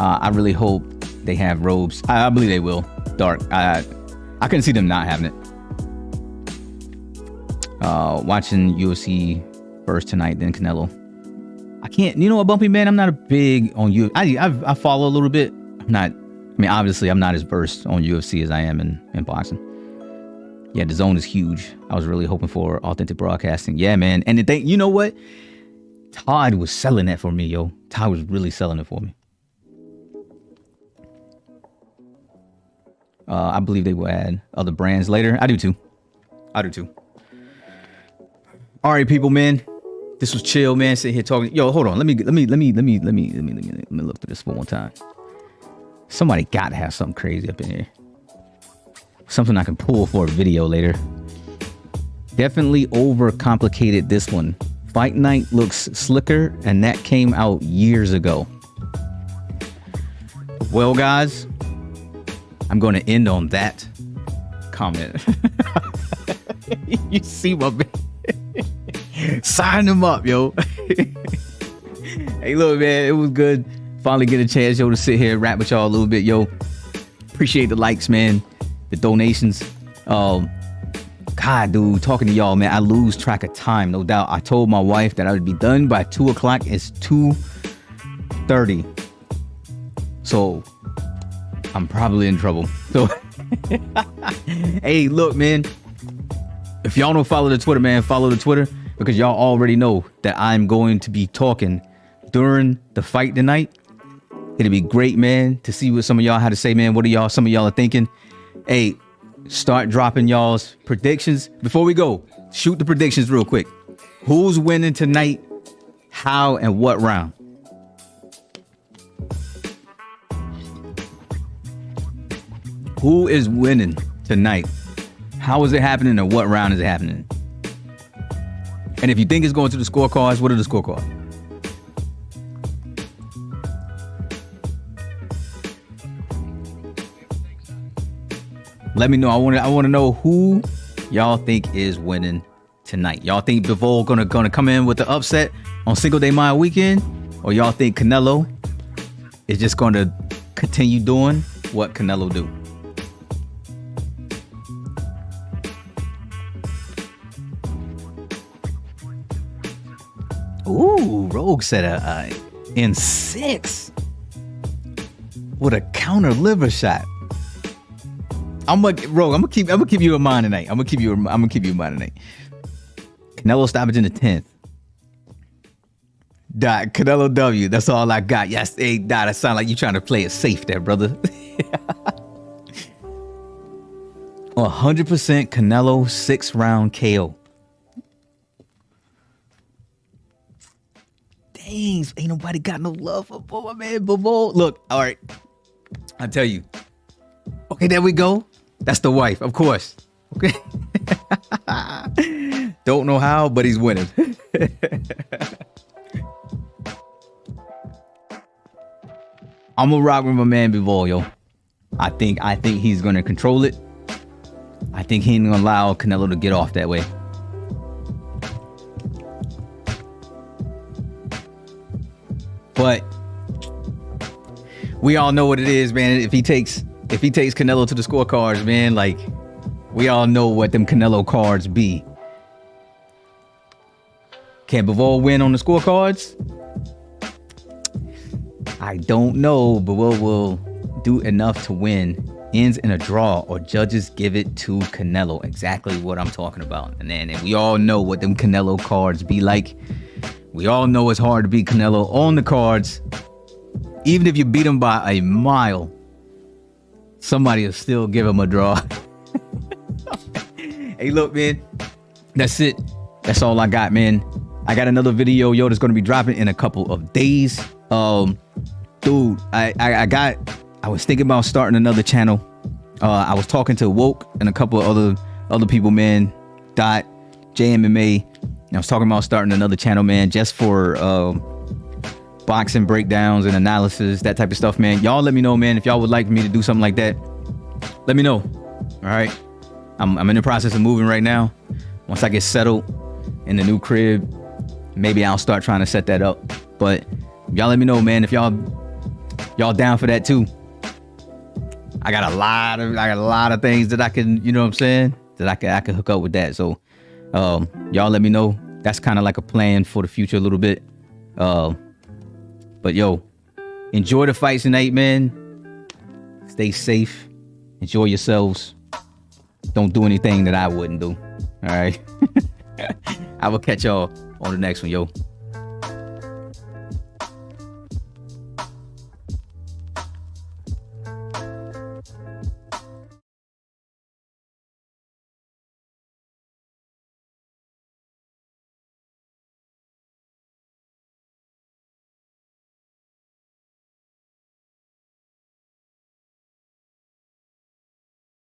I really hope they have robes. I believe they will. Dark. I couldn't see them not having it. Watching UFC first tonight, then Canelo. I can't. You know what, Bumpy, man? I'm not a big on you. I follow a little bit. Obviously, I'm not as versed on UFC as I am in boxing. Yeah, the zone is huge. I was really hoping for authentic broadcasting. Yeah, man. And the thing, you know what? Todd was selling that for me, yo. Todd was really selling it for me. I believe they will add other brands later. I do too. All right, people, man. This was chill, man. Sitting here talking. Yo, hold on. Let me look through this one more time. Somebody got to have something crazy up in here. Something I can pull for a video later. Definitely overcomplicated this one. Fight Night looks slicker, and that came out years ago. Well, guys, I'm going to end on that comment. You see my man. Sign them up, yo. Hey, look, man, it was good. Finally get a chance, yo, to sit here and rap with y'all a little bit, yo. Appreciate the likes, man. The donations. God, dude, talking to y'all, man, I lose track of time, no doubt. I told my wife that I would be done by 2 o'clock. It's 2:30. So I'm probably in trouble. So, hey, look, man, if y'all don't follow the Twitter, man, follow the Twitter, because y'all already know that I'm going to be talking during the fight tonight. It'll be great, man, to see what some of y'all had to say, man. What are some of y'all are thinking? Hey, start dropping y'all's predictions. Before we go, shoot the predictions real quick. Who's winning tonight? How and what round? Who is winning tonight? How is it happening and what round is it happening? And if you think it's going to the scorecards, what are the scorecards? Let me know. I want to know who y'all think is winning tonight. Y'all think Bivol gonna come in with the upset on Single Day Mile weekend, or y'all think Canelo is just going to continue doing what Canelo do? Ooh, Rogue said a in 6 with a counter liver shot. I'm gonna keep you in mind tonight. I'm gonna keep you in mind tonight. Canelo stoppage in the 10th. Dot Canelo W. That's all I got. Yes, hey, Dot. That sound like you trying to play it safe there, brother. 100% Canelo 6-round KO. Dang, ain't nobody got no love for my man Bivol. Look, all right. I tell you. Okay, there we go. That's the wife, of course. Okay. Don't know how, but he's winning. I'm gonna rock with my man Bivol, yo. I think he's gonna control it. I think he ain't gonna allow Canelo to get off that way. But we all know what it is, man. If he takes Canelo to the scorecards, man, like we all know what them Canelo cards be. Can Bivol win on the scorecards? I don't know. Bivol will do enough to win. Ends in a draw or judges give it to Canelo. Exactly what I'm talking about. And we all know what them Canelo cards be like. We all know it's hard to beat Canelo on the cards. Even if you beat him by a mile, somebody will still give him a draw. Hey, look, man. That's it. That's all I got, man. I got another video, yo, that's going to be dropping in a couple of days. Dude, I was thinking about starting another channel. I was talking to Woke and a couple of other people, man. Dot, JMMA. I was talking about starting another channel, man, just for boxing breakdowns and analysis, that type of stuff, man. Y'all let me know, man, if y'all would like me to do something like that. Let me know. All right. I'm in the process of moving right now. Once I get settled in the new crib, maybe I'll start trying to set that up. But y'all let me know, man, if y'all down for that too. I got a lot of things that I can, you know what I'm saying, that I can hook up with that. So y'all let me know. That's kind of like a plan for the future a little bit. But yo, enjoy the fights tonight, man. Stay safe. Enjoy yourselves. Don't do anything that I wouldn't do. All right. I will catch y'all on the next one, yo.